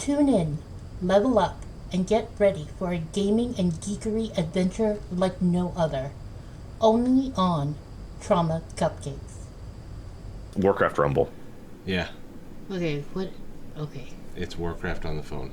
Tune in, level up, and get ready for a gaming and geekery adventure like no other. Only on Trauma Cupcakes. Warcraft Rumble. Yeah, Okay, what? Okay. it's Warcraft on the phone.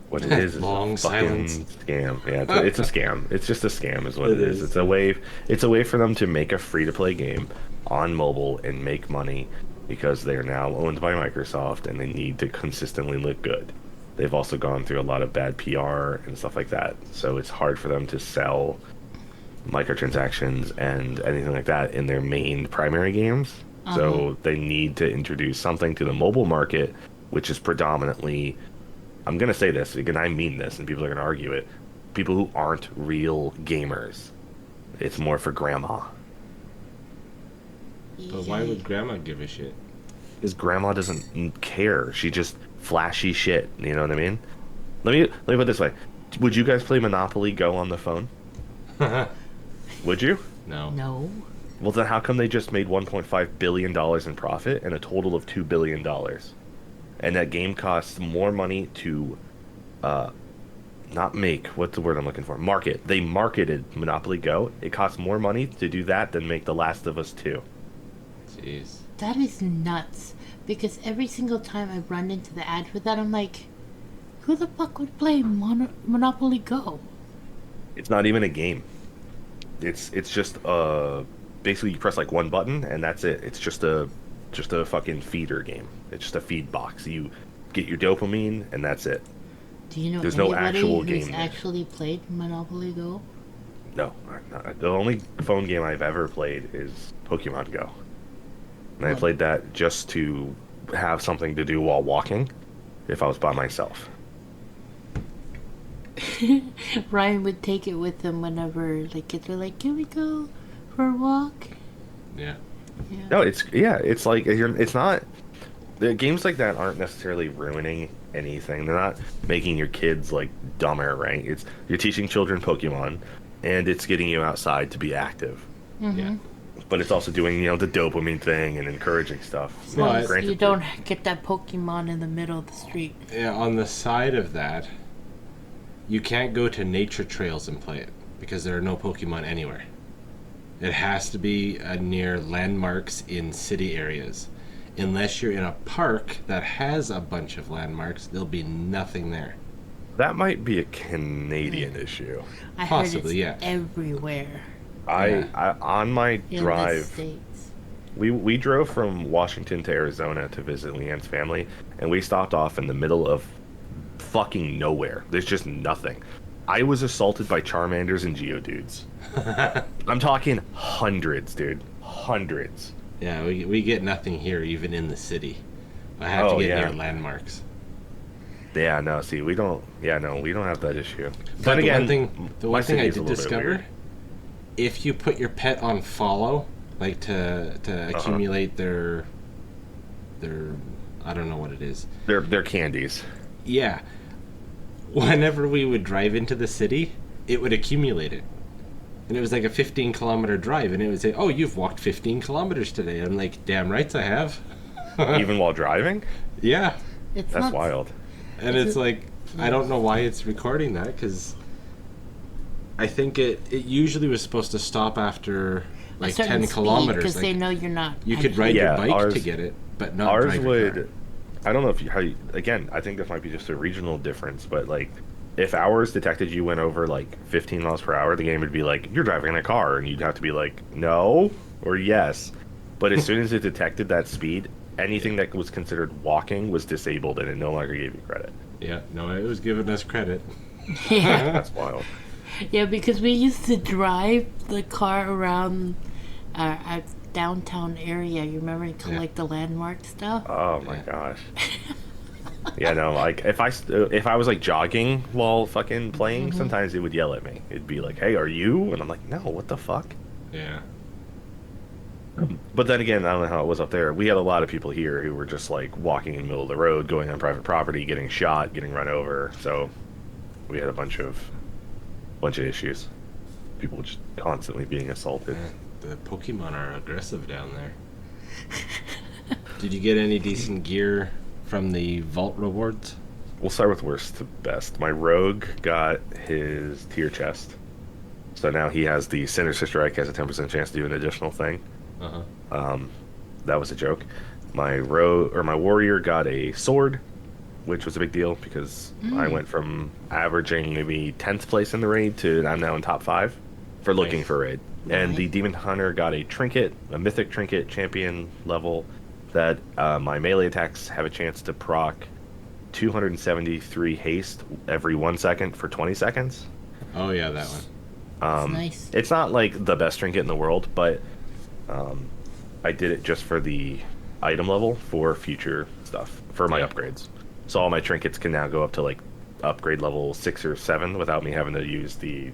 What it is Long a fucking silence. scam. Yeah, it's a scam. It's just a scam, is what It it is. is. It's a way. It's a way for them to make a free-to-play game on mobile and make money because they are now owned by Microsoft and they need to consistently look good. They've also gone through a lot of bad PR and stuff like that, so it's hard for them to sell microtransactions and anything like that in their main primary games. So they need to introduce something to the mobile market, which is predominantly, I'm going to say this, again, I mean this, and people are going to argue it, people who aren't real gamers. It's more for grandma. But why would Grandma give a shit? Because grandma doesn't care. She just flashy shit, you know what I mean? Let me put it this way. Would you guys play Monopoly Go on the phone? Would you? No. No. Well, then how come they just made $1.5 billion in profit and a total of $2 billion? And that game costs more money to, not make, what's the word I'm looking for? Market. They marketed Monopoly Go. It costs more money to do that than make The Last of Us 2. Jeez. That is nuts. Because every single time I run into the ad for that, I'm like, who the fuck would play Monopoly Go? It's not even a game. It's just basically you press like one button and that's it. It's just a fucking feeder game. It's just a feed box. You get your dopamine and that's it. Do you know There's no anybody actual who's game there. actually played Monopoly Go? No, the only phone game I've ever played is Pokemon Go. And I What? played that just to have something to do while walking if I was by myself. Ryan would take it with him whenever like kids were like, "Can we go for a walk?" Yeah. Yeah. No, it's like it's not. The games like that aren't necessarily ruining anything. They're not making your kids like dumber, right? It's you're teaching children Pokemon, and it's getting you outside to be active. Yeah. But it's also doing the dopamine thing and encouraging stuff. As long as Granted, you don't get that Pokemon in the middle of the street. Yeah, on the side of that, you can't go to nature trails and play it because there are no Pokemon anywhere. It has to be near landmarks in city areas. Unless you're in a park that has a bunch of landmarks, there'll be nothing there. that might be a Canadian issue. I Possibly, heard it's yeah. everywhere I on my in the drive, States. we drove from Washington to Arizona to visit Leanne's family, and we stopped off in the middle of fucking nowhere. There's just nothing. I was assaulted by Charmanders and Geodudes. I'm talking hundreds, dude. Hundreds. Yeah, we get nothing here, even in the city. I have Oh, to get yeah. near landmarks. Yeah, no, see, we don't have that issue. But Then the again, one thing, the my one thing I city is a did little bit discover, weird. if you put your pet on follow, like to accumulate their I don't know what it is. They're candies. Yeah. Whenever we would drive into the city, it would accumulate it. And it was like a 15-kilometer drive, and it would say, "Oh, you've walked 15 kilometers today." I'm like, "Damn rights I have." Even while driving? Yeah. It's That's not, wild. And Is it's it- like, I don't know why it's recording that, because I think it usually was supposed to stop after a like certain 10 speed, kilometers. because they Like, know you're not. you could ride Yeah, your bike ours- to get it, but not Ours drive your would. car. I don't know if again, I think this might be just a regional difference, but like, if ours detected you went over like 15 miles per hour, the game would be like, "You're driving a car," and you'd have to be like, "No" or "Yes." But as soon as it detected that speed, anything that was considered walking was disabled, and it no longer gave you credit. Yeah, no, it was giving us credit. Yeah. That's wild. Yeah, because we used to drive the car around our downtown area. You remember, to collect the landmark stuff. Oh my Yeah. gosh. Yeah, no, like if I was like jogging while fucking playing, sometimes it would yell at me. It'd be like, "Hey, are you?" And I'm like, "No, what the fuck?" Yeah. But then again, I don't know how it was up there. We had a lot of people here who were just like walking in the middle of the road, going on private property, getting shot, getting run over. So we had a bunch of issues. People just constantly being assaulted. The Pokemon are aggressive down there. Did you get any decent gear from the vault rewards? We'll start with worst to best. My rogue got his tier chest. So now he has the Sinister Strike, has a 10% chance to do an additional thing. Uh-huh. That was a joke. My warrior got a sword, which was a big deal because I went from averaging maybe 10th place in the raid to I'm now in top 5 for looking Nice. for raid. And the demon hunter got a trinket, a mythic trinket champion level that my melee attacks have a chance to proc 273 haste every 1 second for 20 seconds. Oh yeah, that one. That's nice. It's not like the best trinket in the world, but I did it just for the item level for future stuff for my Yeah. upgrades. So all my trinkets can now go up to like upgrade level 6 or 7 without me having to use the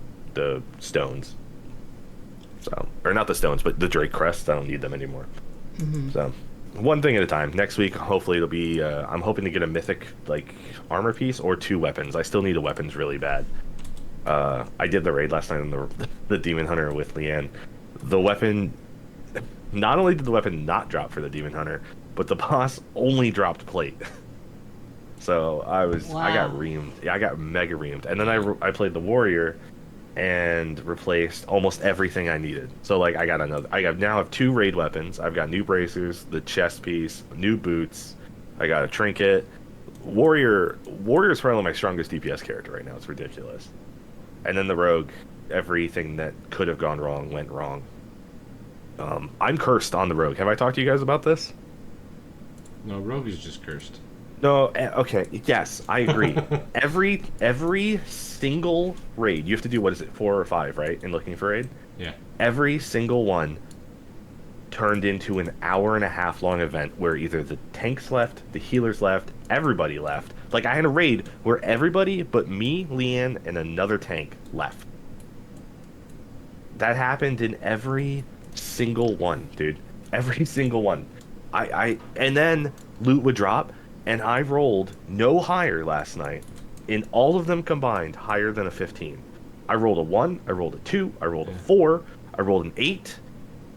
stones. So, or not the stones, but the Drake crests. I don't need them anymore. So, one thing at a time. Next week, hopefully it'll be. I'm hoping to get a mythic like armor piece or 2 weapons. I still need a weapons really bad. I did the raid last night on the demon hunter with Leanne. The weapon. Not only did the weapon not drop for the demon hunter, but the boss only dropped plate. So I got Wow. reamed. Yeah, I got mega reamed. And then I played the warrior and replaced almost everything I needed. So like now have 2 raid weapons. I've got new bracers, the chest piece, new boots. I got a trinket. Warrior's probably my strongest DPS character right now. It's ridiculous. And then the rogue, everything that could have gone wrong went wrong. I'm cursed on the rogue. Have I talked to you guys about this? No, Rogue is just cursed. No, okay, yes, I agree. every single raid, you have to do, what is it, 4 or 5, right, in looking for raid? Yeah. Every single one turned into an hour-and-a-half long event where either the tanks left, the healers left, everybody left. Like, I had a raid where everybody but me, Leanne, and another tank left. That happened in every single one, dude. Every single one. And then loot would drop, and I rolled no higher last night. In all of them combined, higher than a 15. I rolled a 1, I rolled a 2, I rolled a 4, I rolled an 8.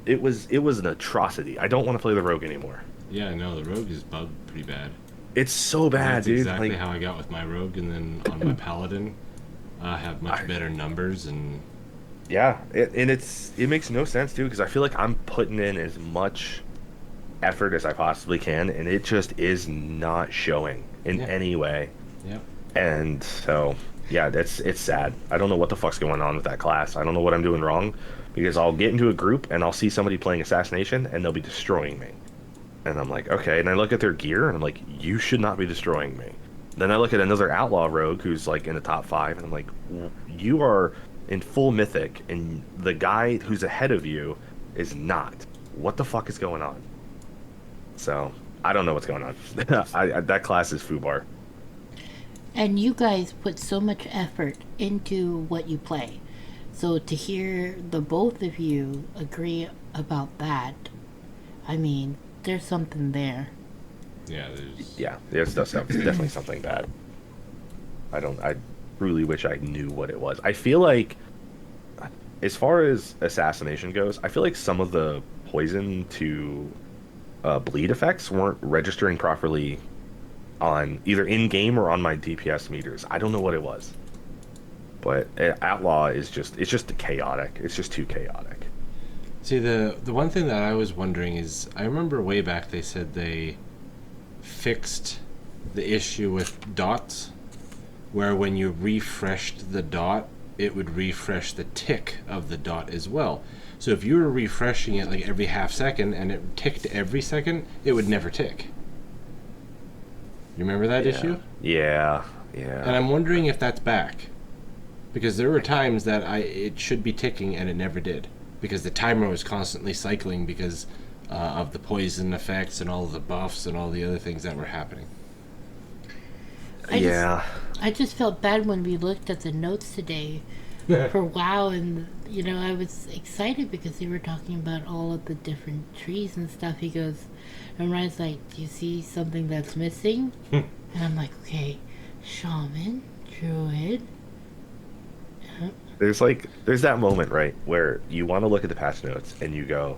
It was an atrocity. I don't want to play the rogue anymore. Yeah, no, the Rogue is bugged pretty bad. It's so bad, That's dude. exactly Like, how I got with my Rogue, and then on my Paladin, I have much better numbers, and yeah, it makes no sense, dude, because I feel like I'm putting in as much effort as I possibly can, and it just is not showing in Yeah. any way. yep. And so, yeah, it's sad. I don't know what the fuck's going on with that class. I don't know what I'm doing wrong, because I'll get into a group and I'll see somebody playing assassination and they'll be destroying me. And I'm like, okay, and I look at their gear and I'm like, you should not be destroying me. Then I look at another outlaw rogue who's like in the top 5 and I'm like, you are in full mythic and the guy who's ahead of you is not. What the fuck is going on? So, I don't know what's going on. That class is foobar. And you guys put so much effort into what you play. So to hear the both of you agree about that, I mean, there's something there. Yeah, there's. Yeah, there's definitely something bad. I really wish I knew what it was. I feel like, as far as assassination goes, I feel like some of the poison to bleed effects weren't registering properly on either in-game or on my DPS meters. I don't know what it was. But Outlaw is just chaotic. It's just too chaotic. See, the one thing that I was wondering is, I remember way back they said they fixed the issue with dots, where when you refreshed the dot, it would refresh the tick of the dot as well. So if you were refreshing it like every half second and it ticked every second, it would never tick. You remember that issue? Yeah. And I'm wondering if that's back. Because there were times that it should be ticking and it never did. Because the timer was constantly cycling because of the poison effects and all of the buffs and all the other things that were happening. I just felt bad when we looked at the notes today for WoW, and I was excited because they were talking about all of the different trees and stuff. He goes, and Ryan's like, "Do you see something that's missing?" And I'm like, "Okay, shaman, druid." There's that moment, right, where you want to look at the patch notes and you go,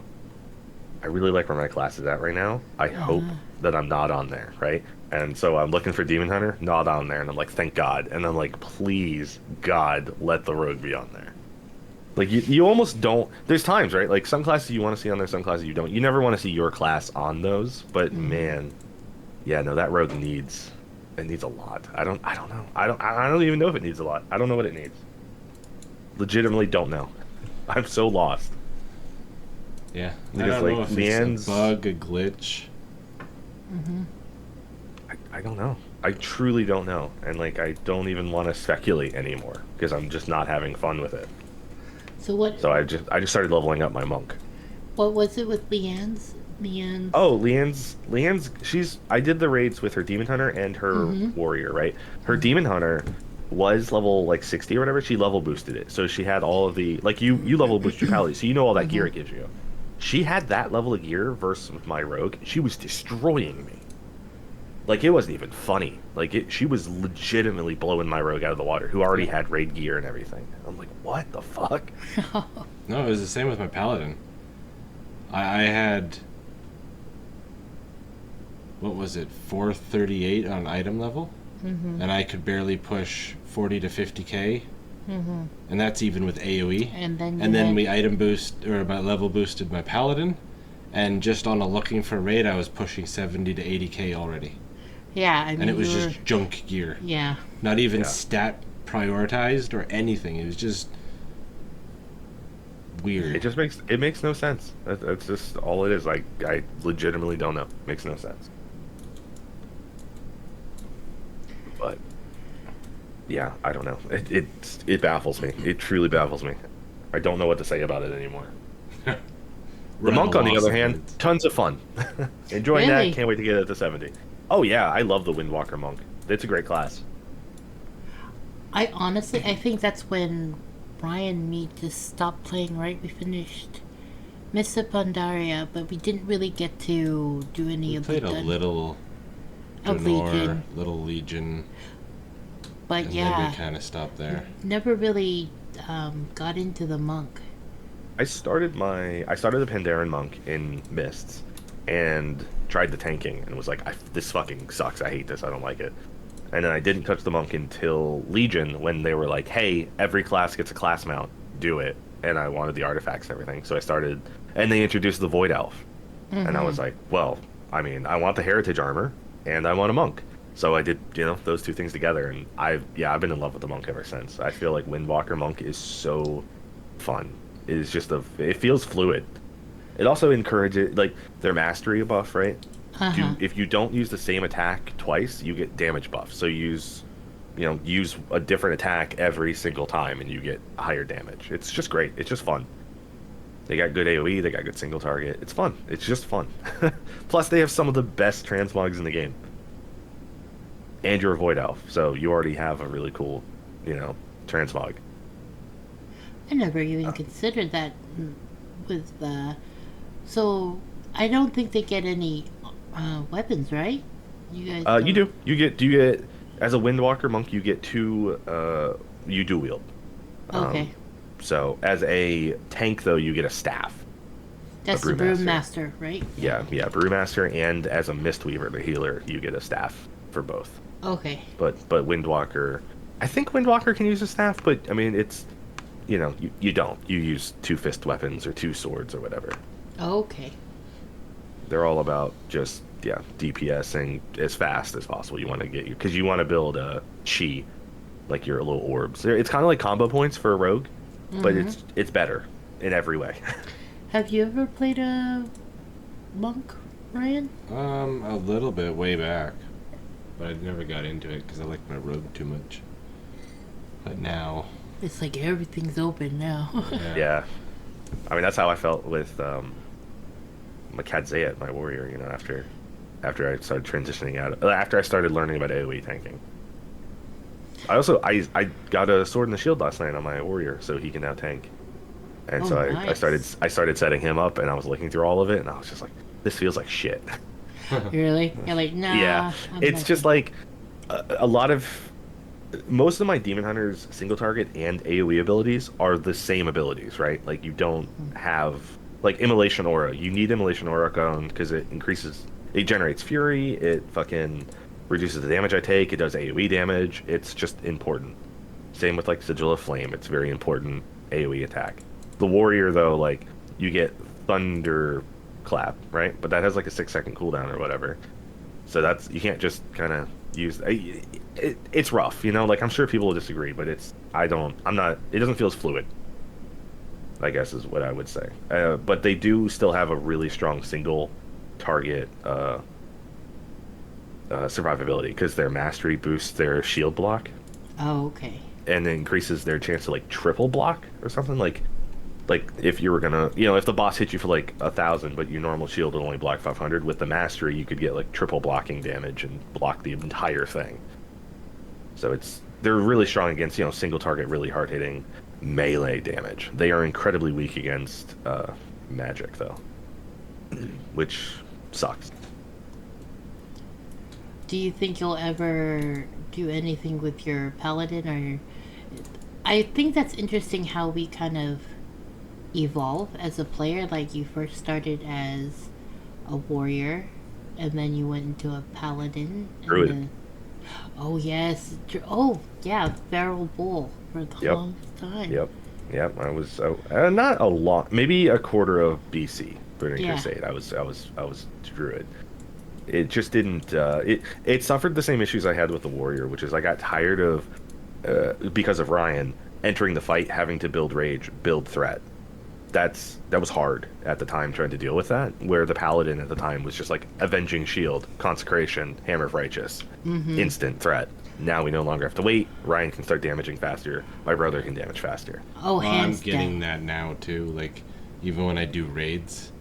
I really like where my class is at right now. I hope that I'm not on there, right? And so I'm looking for Demon Hunter, not on there, and I'm like, thank God. And I'm like, please, God, let the rogue be on there. Like you almost don't. There's times, right? Like some classes you want to see on there, some classes you don't. You never want to see your class on those. But man, yeah, no, that rogue needs. It needs a lot. I don't know. I don't even know if it needs a lot. I don't know what it needs. Legitimately don't know. I'm so lost. Yeah. I Because, don't like, know if Leanne's- it's a bug, a glitch. I don't know. I truly don't know. And like I don't even want to speculate anymore because I'm just not having fun with it. So what? So I just started leveling up my monk. What was it with Leanne's? Leanne's. Oh, Leanne's she's I did the raids with her demon hunter and her warrior, right? Her demon hunter was level like 60 or whatever. She level boosted it. So she had all of the like you level boost your pally, so you know all that gear it gives you. She had that level of gear versus my rogue. She was destroying me. Like it wasn't even funny. Like she was legitimately blowing my rogue out of the water, who already had raid gear and everything. I'm like, what the fuck? No, it was the same with my paladin. I had, what was it, 438 on item level, and I could barely push 40 to 50k, and that's even with AOE. And then We item boost or my level boosted my paladin, and just on a looking for raid, I was pushing 70 to 80k already, yeah, I mean, and it was you were- just junk gear, yeah. not even Yeah. stat prioritized or anything. It was just weird. It makes no sense. That's just all it is. Like I legitimately don't know. Makes no sense. But yeah, I don't know. It baffles me. It truly baffles me. I don't know what to say about it anymore. The We're at monk, a on the loss other of hand, words. tons of fun. Enjoying Really? that. Can't wait to get it to 70. Oh yeah, I love the Windwalker monk. It's a great class. I honestly, I think that's when Brian and me just stopped playing. Right, we finished Mists of Pandaria, but we didn't really get to do any We of played the a little of Draenor, Legion. little Legion, But and then yeah, we kind of stopped there. never really got into the monk. I started the Pandaren monk in Mists, and tried the tanking, and was like, this fucking sucks. I hate this. I don't like it. And then I didn't touch the monk until Legion, when they were like, hey, every class gets a class mount. Do it. And I wanted the artifacts and everything, so I started. And they introduced the Void Elf, and I was like, well, I mean, I want the heritage armor, and I want a monk. So I did, those two things together, and I've been in love with the monk ever since. I feel like Windwalker monk is so fun. It is just it feels fluid. It also encourages, like, their mastery buff, right? If you don't use the same attack twice, you get damage buff. So use a different attack every single time, and you get higher damage. It's just great. It's just fun. They got good AoE. They got good single target. It's fun. It's just fun. Plus, they have some of the best transmogs in the game. And you're a Void Elf, so you already have a really cool, transmog. I never even considered that with the. So I don't think they get any weapons, right? You guys. You do. You get as a Windwalker monk, you get two. You do wield. Okay, So as a tank, though, you get a staff. that's the Brewmaster. Brewmaster, right? Yeah, Brewmaster, and as a Mistweaver, the healer, you get a staff for both. Okay. But Windwalker, I think Windwalker can use a staff, but I mean it's, you don't. You use two fist weapons or two swords or whatever. Okay. They're all about just DPSing as fast as possible. You want to get because you want to build a chi, like your little orbs. It's kind of like combo points for a rogue, but it's better in every way. Have you ever played a monk, Ryan? A little bit way back, but I never got into it because I liked my rogue too much. But now, It's like everything's open now. Yeah, I mean that's how I felt with my Kadzayat, my warrior. After I started transitioning after I started learning about AoE tanking. I got a sword and the shield last night on my warrior, so he can now tank. And Oh, so nice. I started setting him up, and I was looking through all of it, and I was just like, this feels like shit. Really? You're like, nah. Yeah, I'm it's not just gonna-" like a lot of most of my demon hunters single target and AoE abilities are the same abilities, right? Like you don't have like immolation aura. You need immolation aura on because it generates fury. It fucking reduces the damage I take. It does AoE damage. It's just important. Same with like Sigil of Flame. It's very important AoE attack. The warrior though, like you get thunder clap, right? But that has like a 6-second cooldown or whatever. So that's you can't just kind of use. It's rough, you know. Like I'm sure people will disagree, but I'm not. It doesn't feel as fluid, I guess is what I would say. But they do still have a really strong single target survivability because their mastery boosts their shield block Oh, okay. and increases their chance to like triple block or something. Like if you were gonna, you know, if the boss hit you for like 1,000, but your normal shield would only block 500, with the mastery you could get like triple blocking damage and block the entire thing. So they're really strong against, you know, single target, really hard hitting melee damage. They are incredibly weak against magic though, which sucks. Do you think you'll ever do anything with your paladin? Or I think that's interesting how we kind of evolve as a player. Like you first started as a warrior, and then you went into a paladin. Druid. And oh yes, oh yeah, feral bull for the Yep. longest time. Yep. I was not a lot, maybe a quarter of BC Burning Yeah. Crusade. I was druid. It just didn't. It suffered the same issues I had with the warrior, which is I got tired of because of Ryan entering the fight, having to build rage, build threat. That was hard at the time trying to deal with that. Where the paladin at the time was just like avenging shield, consecration, hammer of righteous, instant threat. Now we no longer have to wait. Ryan can start damaging faster. My brother can damage faster. Oh, Well, I'm hands getting down. that now too. Like, even when I do raids,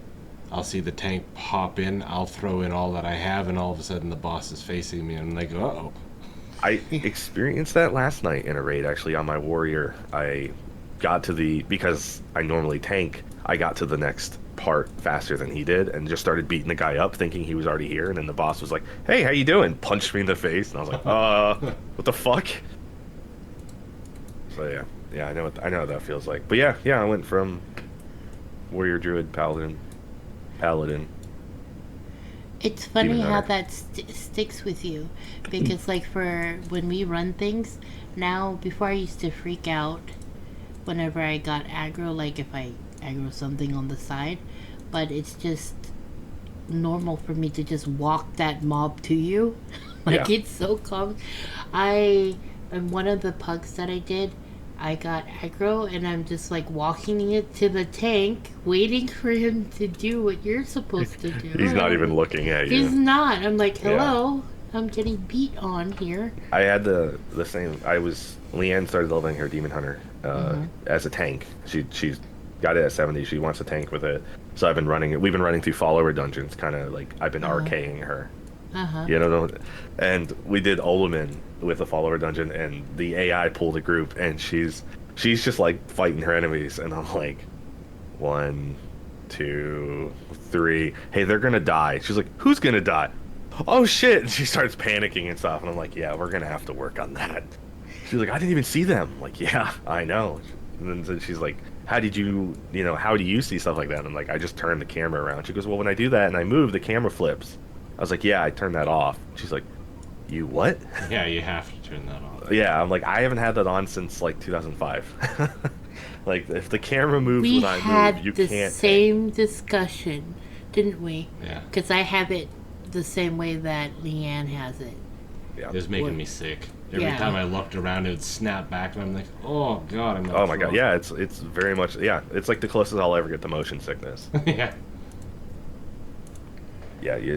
I'll see the tank pop in, I'll throw in all that I have, and all of a sudden the boss is facing me, and I'm like, uh-oh. I experienced that last night in a raid actually on my warrior. I got to because I normally tank, I got to the next part faster than he did and just started beating the guy up thinking he was already here, and then the boss was like, "Hey, how you doing?" Punched me in the face and I was like, what the fuck? So yeah, I know what that feels like. But yeah, I went from warrior, druid, paladin. It's funny Demon how Hunter. that sticks with you, because like for when we run things now, before I used to freak out whenever I got aggro, like if I aggro something on the side, but it's just normal for me to just walk that mob to you. Like Yeah. it's so calm. In one of the pugs that I did, I got aggro and I'm just like walking it to the tank, waiting for him to do what you're supposed to do. He's not even looking at He's you. not. I'm like, Yeah. hello. I'm getting beat on here. I had the same. Leanne started leveling her demon hunter as a tank. She's got it at 70. She wants a tank with it. So I've been running it. We've been running through follower dungeons, kind of like I've been arcaying her. You know, and we did Olumin with a follower dungeon, and the AI pulled a group, and she's just like fighting her enemies, and I'm like, 1, 2, 3. Hey, they're gonna die. She's like, who's gonna die? Oh shit! And she starts panicking and stuff, and I'm like, yeah, we're gonna have to work on that. She's like, I didn't even see them. I'm like, yeah, I know. And then she's like, how do you see stuff like that? And I'm like, I just turn the camera around. She goes, well, when I do that and I move, the camera flips. I was like, yeah, I turned that off. She's like, you what? Yeah, you have to turn that off. Yeah, I'm like, I haven't had that on since like 2005. Like, if the camera moves We when I had move, you the can't. same discussion, didn't we? Yeah. Because I have it the same way that Leanne has it. Yeah. It was making What- me sick. Every Yeah. time I looked around, it would snap back, and I'm like, oh god, I'm not. Oh my god, yeah, it's very much, yeah, it's like the closest I'll ever get to motion sickness. Yeah.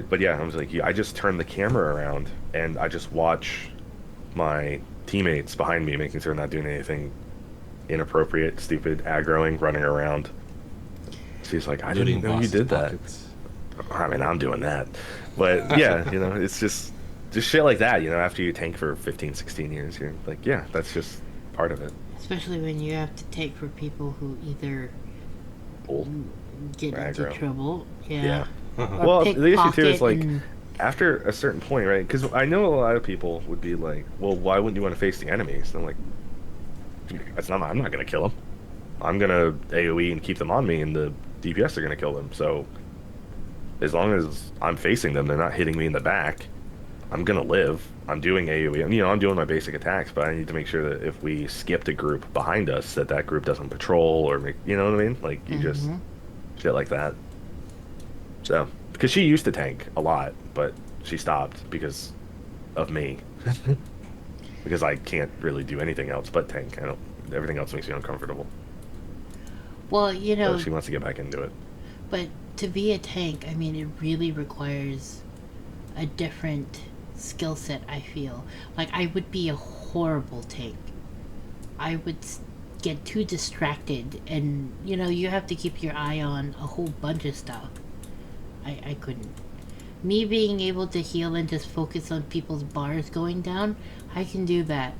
But yeah, I was like, I just turn the camera around and I just watch my teammates behind me, making sure I'm not doing anything inappropriate, stupid, aggroing, running around. She's like, I didn't know you Boss's did that. pockets. I mean, I'm doing that. But yeah, it's just shit like that, after you tank for 15, 16 years, you're like, yeah, that's just part of it. Especially when you have to take for people who either Old. get into Aggro. trouble. Yeah. Yeah. Or Well, the issue too is pickpocket like, and- after a certain point, right? Because I know a lot of people would be like, well, why wouldn't you want to face the enemies? And I'm like, I'm not going to kill them. I'm going to AoE and keep them on me, and the DPS are going to kill them. So as long as I'm facing them, they're not hitting me in the back. I'm gonna live. I'm doing AoE. You know, I'm doing my basic attacks, but I need to make sure that if we skipped a group behind us, that that group doesn't patrol or make. You know what I mean? Like you just Mm-hmm. shit like that. So because she used to tank a lot, but she stopped because of me. Because I can't really do anything else but tank. I don't. Everything else makes me uncomfortable. Well, you So know, she wants to get back into it. but to be a tank, I mean, it really requires a different skill set, I feel. Like, I would be a horrible tank. I would get too distracted, and, you know, you have to keep your eye on a whole bunch of stuff. I couldn't. Me being able to heal and just focus on people's bars going down, I can do that.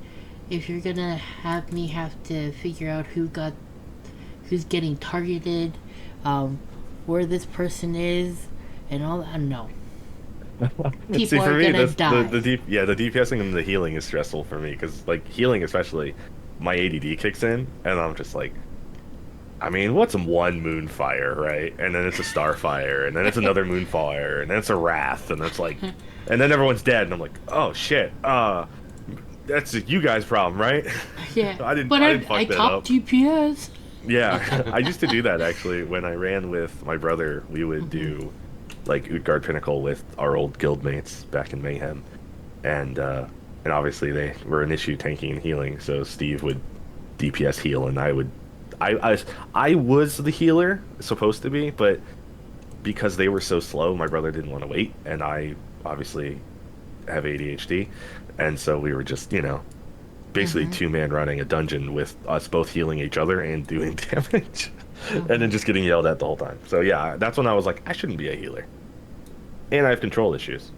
If you're gonna have me have to figure out who's getting targeted, where this person is, and all that, no. People See, for are me, gonna the die. the DPSing and the healing is stressful for me because like healing especially, my ADD kicks in and I'm just like, I mean, what's one moonfire, right? And then it's a starfire, and then it's another moonfire, and then it's a wrath, and it's like, and then everyone's dead, and I'm like, oh shit, that's a you guys' problem, right? Yeah, I didn't fuck I that top up. DPS. Yeah, I used to do that actually when I ran with my brother. We would do like Utgard Pinnacle with our old guildmates back in Mayhem, and obviously they were an issue tanking and healing. So Steve would DPS heal, and I was the healer supposed to be, but because they were so slow, my brother didn't want to wait, and I obviously have ADHD, and so we were just basically two-man running a dungeon with us both healing each other and doing damage. And then just getting yelled at the whole time. So yeah, that's when I was like, I shouldn't be a healer. And I have control issues.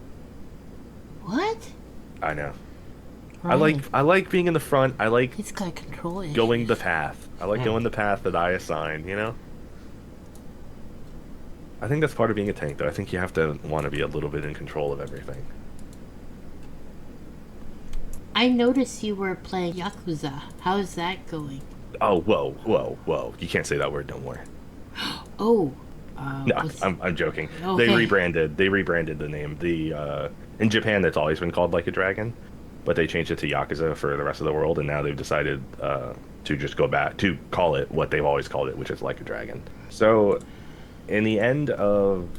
What? I know. Ryan, I like being in the front. I like he's got control issues. going the path. I like going the path that I assign, you know? I think that's part of being a tank, though. I think you have to want to be a little bit in control of everything. I noticed you were playing Yakuza. How's that going? Oh, whoa, whoa, whoa. You can't say that word no more. Oh. No, what's- I'm joking. Okay. They rebranded the name. In Japan it's always been called Like a Dragon, but they changed it to Yakuza for the rest of the world, and now they've decided to just go back to call it what they've always called it, which is Like a Dragon. So in the end of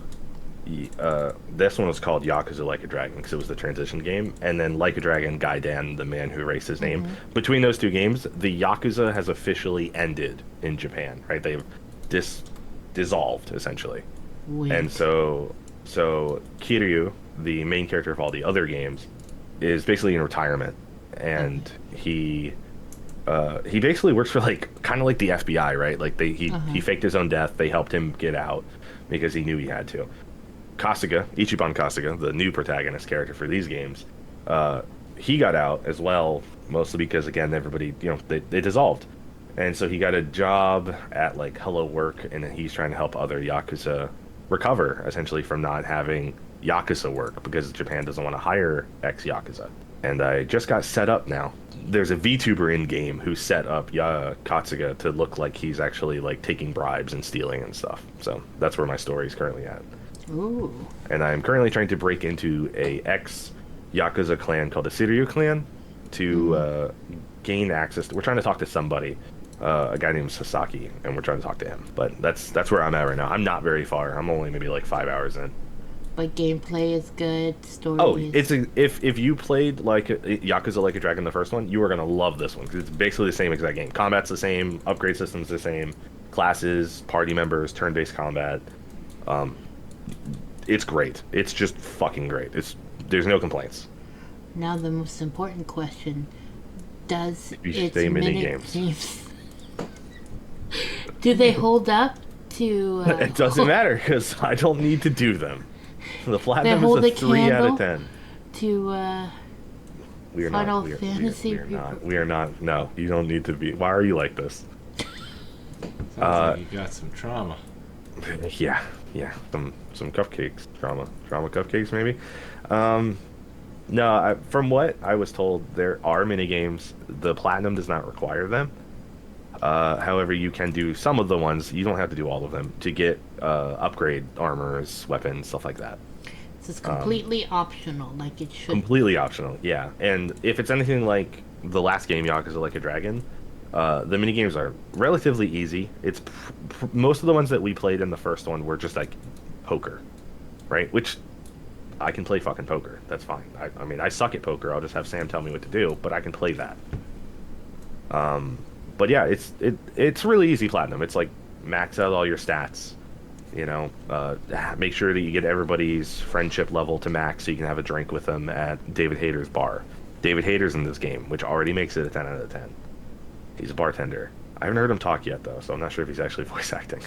this one was called Yakuza Like a Dragon because it was the transition game, and then Like a Dragon Gaiden, the man who erased his name. Between those two games, the Yakuza has officially ended in Japan, right? They've dissolved essentially. Wait. And so Kiryu, the main character of all the other games, is basically in retirement, and he basically works for like kind of like the FBI, right? Like he faked his own death. They helped him get out because he knew he had to. Kasuga, Ichiban Kasuga, the new protagonist character for these games, he got out as well, mostly because again everybody they dissolved. And so he got a job at like Hello Work, and he's trying to help other Yakuza recover essentially from not having Yakuza work because Japan doesn't want to hire ex-Yakuza. And I just got set up now. There's a VTuber in game who set up Katsuga to look like he's actually like taking bribes and stealing and stuff. So that's where my story is currently at. Ooh. And I'm currently trying to break into a ex-Yakuza clan called the Siryu clan to gain access. We're trying to talk to somebody. A guy named Sasaki, and we're trying to talk to him. But that's where I'm at right now. I'm not very far. I'm only maybe like 5 hours in. But gameplay is good. Story. Oh, is... if you played like Yakuza Like a Dragon, the first one, you are gonna love this one because it's basically the same exact game. Combat's the same, upgrade system's the same, classes, party members, turn-based combat. It's great. It's just fucking great. There's no complaints. Now the most important question: does You its say mini minute games. do they hold up to? It doesn't matter because I don't need to do them. The platinum hold is a a 3 out of candle 10. To We are Final not. Fantasy We are not. people. We are not. No, you don't need to be. Why are you like this? Sounds like you got some trauma. Yeah. Some cupcakes. Trauma cupcakes maybe. No, from what I was told, there are mini games. The platinum does not require them. However, you can do some of the ones. You don't have to do all of them to get upgrade armors, weapons, stuff like that. So it's completely optional, like it should. Completely optional, yeah. And if it's anything like the last game, Yakuza Like a Dragon, the mini games are relatively easy. It's most of the ones that we played in the first one were just like poker, right? Which I can play fucking poker. That's fine. I mean, I suck at poker. I'll just have Sam tell me what to do, but I can play that. But yeah, it's really easy platinum. It's like max out all your stats. You know, make sure that you get everybody's friendship level to max so you can have a drink with them at David Hayter's bar. David Hayter's in this game, which already makes it a 10 out of 10. He's a bartender. I haven't heard him talk yet, though, so I'm not sure if he's actually voice acting.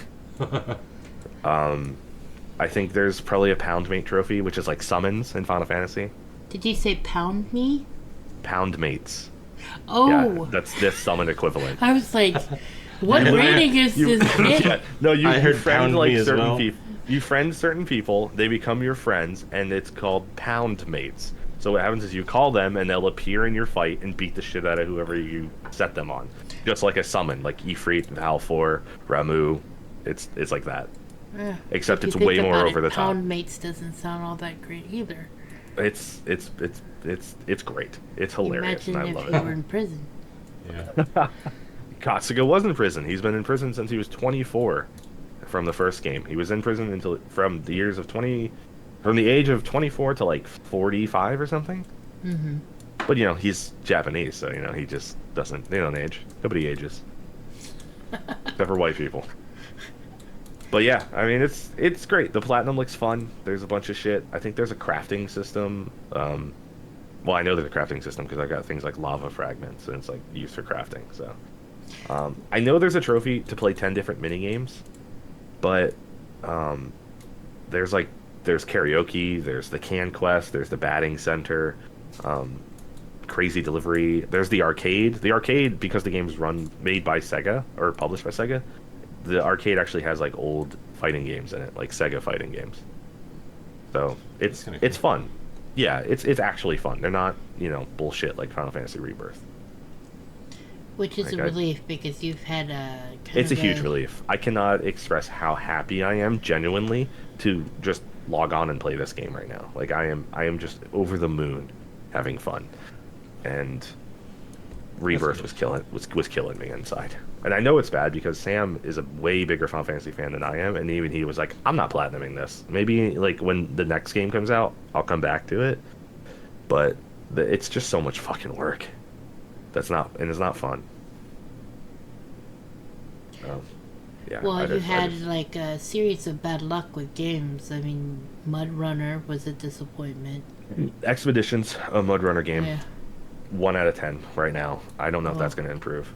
I think there's probably a Pound Mate trophy, which is like summons in Final Fantasy. Did you say pound me? Pound Mates. Oh, Yeah, that's this summon equivalent. I was like, what rating is this game? Yeah, no, you I heard friend Pound like Me as certain well. people. You friend certain people, they become your friends, and it's called Pound Mates. So what happens is you call them, and they'll appear in your fight and beat the shit out of whoever you set them on. Just like a summon, like Ifrit, Valfor, Ramu. It's like that. Except If it's you think way more about over it, the top. Pound mates doesn't sound all that great either. It's great. It's hilarious, Imagine and I if love you it. were in prison. Yeah. Katsuga was in prison. He's been in prison since he was 24 from the first game. He was in prison until from the age of 24 to like 45 or something. Mm-hmm. But he's Japanese, so he just doesn't. They don't age. Nobody ages, except for white people. But yeah, I mean it's great. The platinum looks fun. There's a bunch of shit. I think there's a crafting system. Well, I know there's a crafting system because I got things like lava fragments, and it's like used for crafting. So, I know there's a trophy to play 10 different mini games, but there's karaoke, there's the can quest, there's the batting center, crazy delivery. There's the arcade. The arcade, because the game's made by Sega or published by Sega, the arcade actually has like old fighting games in it, like Sega fighting games. So it's kinda cool. fun. Yeah, it's actually fun. They're not, bullshit like Final Fantasy Rebirth. Which is Like a I- relief because you've had a. It's a huge relief. I cannot express how happy I am genuinely to just log on and play this game right now. Like I am just over the moon having fun. And Rebirth was killing me inside. And I know it's bad because Sam is a way bigger Final Fantasy fan than I am, and even he was like, "I'm not platinuming this. Maybe like when the next game comes out, I'll come back to it." But it's just so much fucking work. It's not fun. Yeah. Well, I you just- I had just- like a series of bad luck with games. I mean, Mud Runner was a disappointment. Expeditions, a Mud Runner game. Yeah. 1 out of 10 right now. I don't know if Oh. that's going to improve.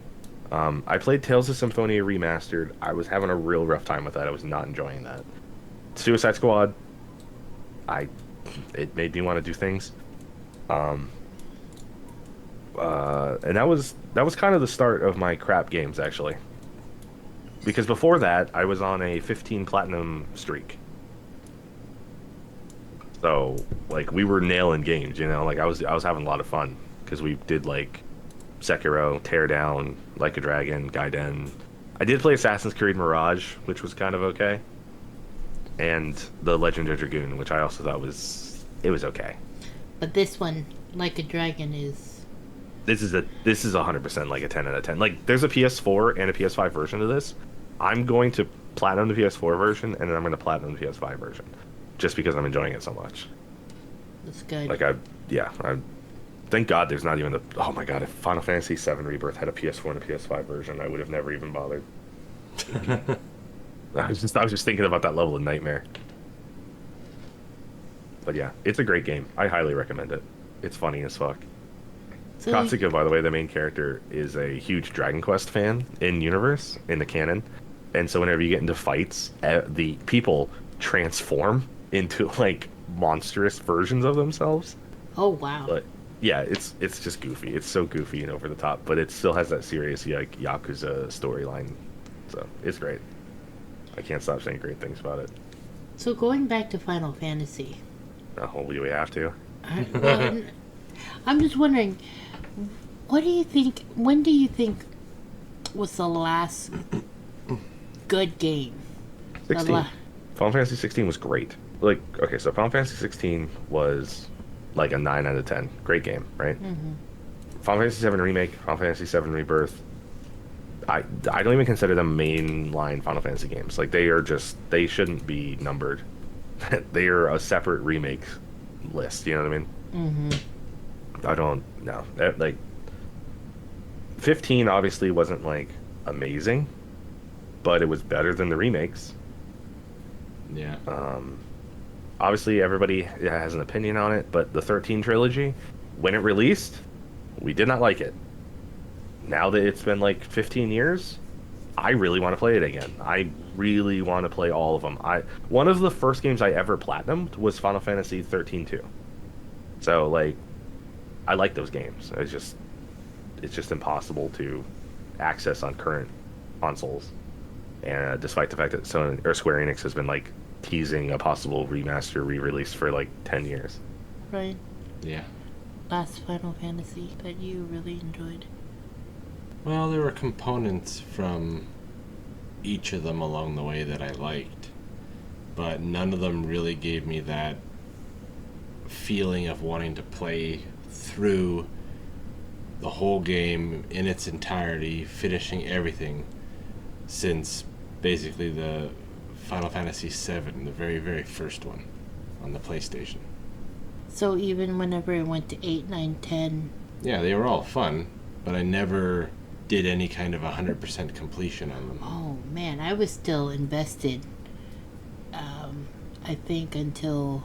I played Tales of Symphonia Remastered. I was having a real rough time with that. I was not enjoying that. Suicide Squad, it made me want to do things. And that was kind of the start of my crap games, actually. Because before that, I was on a 15 platinum streak. So, like, we were nailing games, like I was having a lot of fun because we did like Sekiro, Teardown, Like a Dragon, Gaiden. I did play Assassin's Creed Mirage, which was kind of okay, and The Legend of Dragoon, which I also thought was okay. But this one, Like a Dragon, is. This is 100% like a 10 out of 10. Like, there's a PS4 and a PS5 version of this. I'm going to platinum the PS4 version, and then I'm going to platinum the PS5 version, just because I'm enjoying it so much. It's good. Like I thank God there's not even oh my God, if Final Fantasy VII Rebirth had a PS4 and a PS5 version, I would have never even bothered. I was just thinking about that level of nightmare. But yeah, it's a great game. I highly recommend it. It's funny as fuck. So Katsuga, by the way, the main character, is a huge Dragon Quest fan in universe, in the canon. And so whenever you get into fights, the people transform into like monstrous versions of themselves. Oh wow. But yeah, it's just goofy. It's so goofy and over the top, but it still has that serious like Yakuza storyline. So it's great. I can't stop saying great things about it. So going back to Final Fantasy, Oh, we have to. well, I'm just wondering, what do you think? When do you think was the last good game? 16. la- Final Fantasy 16 was great. like, okay, so Final Fantasy 16 was like a 9 out of 10. Great game, right? Final Fantasy 7 Remake, Final Fantasy 7 Rebirth. I don't even consider them mainline Final Fantasy games. Like, they shouldn't be numbered. They are a separate remake list, you know what I mean? I don't know. Like, 15 obviously wasn't like amazing, but it was better than the remakes. Yeah. Obviously, everybody has an opinion on it, but the 13 trilogy, when it released, we did not like it. Now that it's been like 15 years, I really want to play it again. I really want to play all of them. One of the first games I ever platinumed was Final Fantasy 13 2. So like, I like those games. It's just impossible to access on current consoles. And despite the fact that Square Enix has been like teasing a possible remaster re-release for like 10 years. Right. Yeah. Last Final Fantasy that you really enjoyed. Well, there were components from each of them along the way that I liked, but none of them really gave me that feeling of wanting to play through the whole game in its entirety, finishing everything since basically the Final Fantasy VII, the very, very first one on the PlayStation. So even whenever it went to 8, 9, 10... Yeah, they were all fun, but I never did any kind of 100% completion on them. Oh, man, I was still invested, I think, until,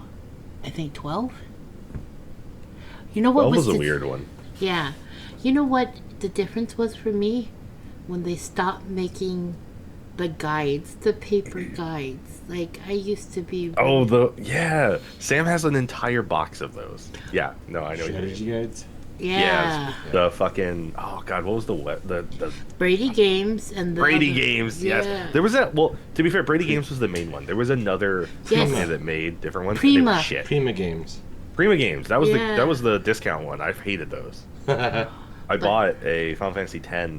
12? You know what 12 was was a weird one. Yeah. You know what the difference was for me? When they stopped making the guides, the paper guides. Like, I used to be... Oh, yeah. Sam has an entire box of those. Yeah, no, I know what you mean. Strategy guides? Yeah. The fucking... Oh, God, what was the Brady Games and the... Brady other- Games, Yeah. yes. There was that... Well, to be fair, Brady Games was the main one. There was another Yes. company that made different ones. And they were Prima. shit. Prima Games. Prima Games. That was Yeah. the discount one. I hated those. I bought a Final Fantasy X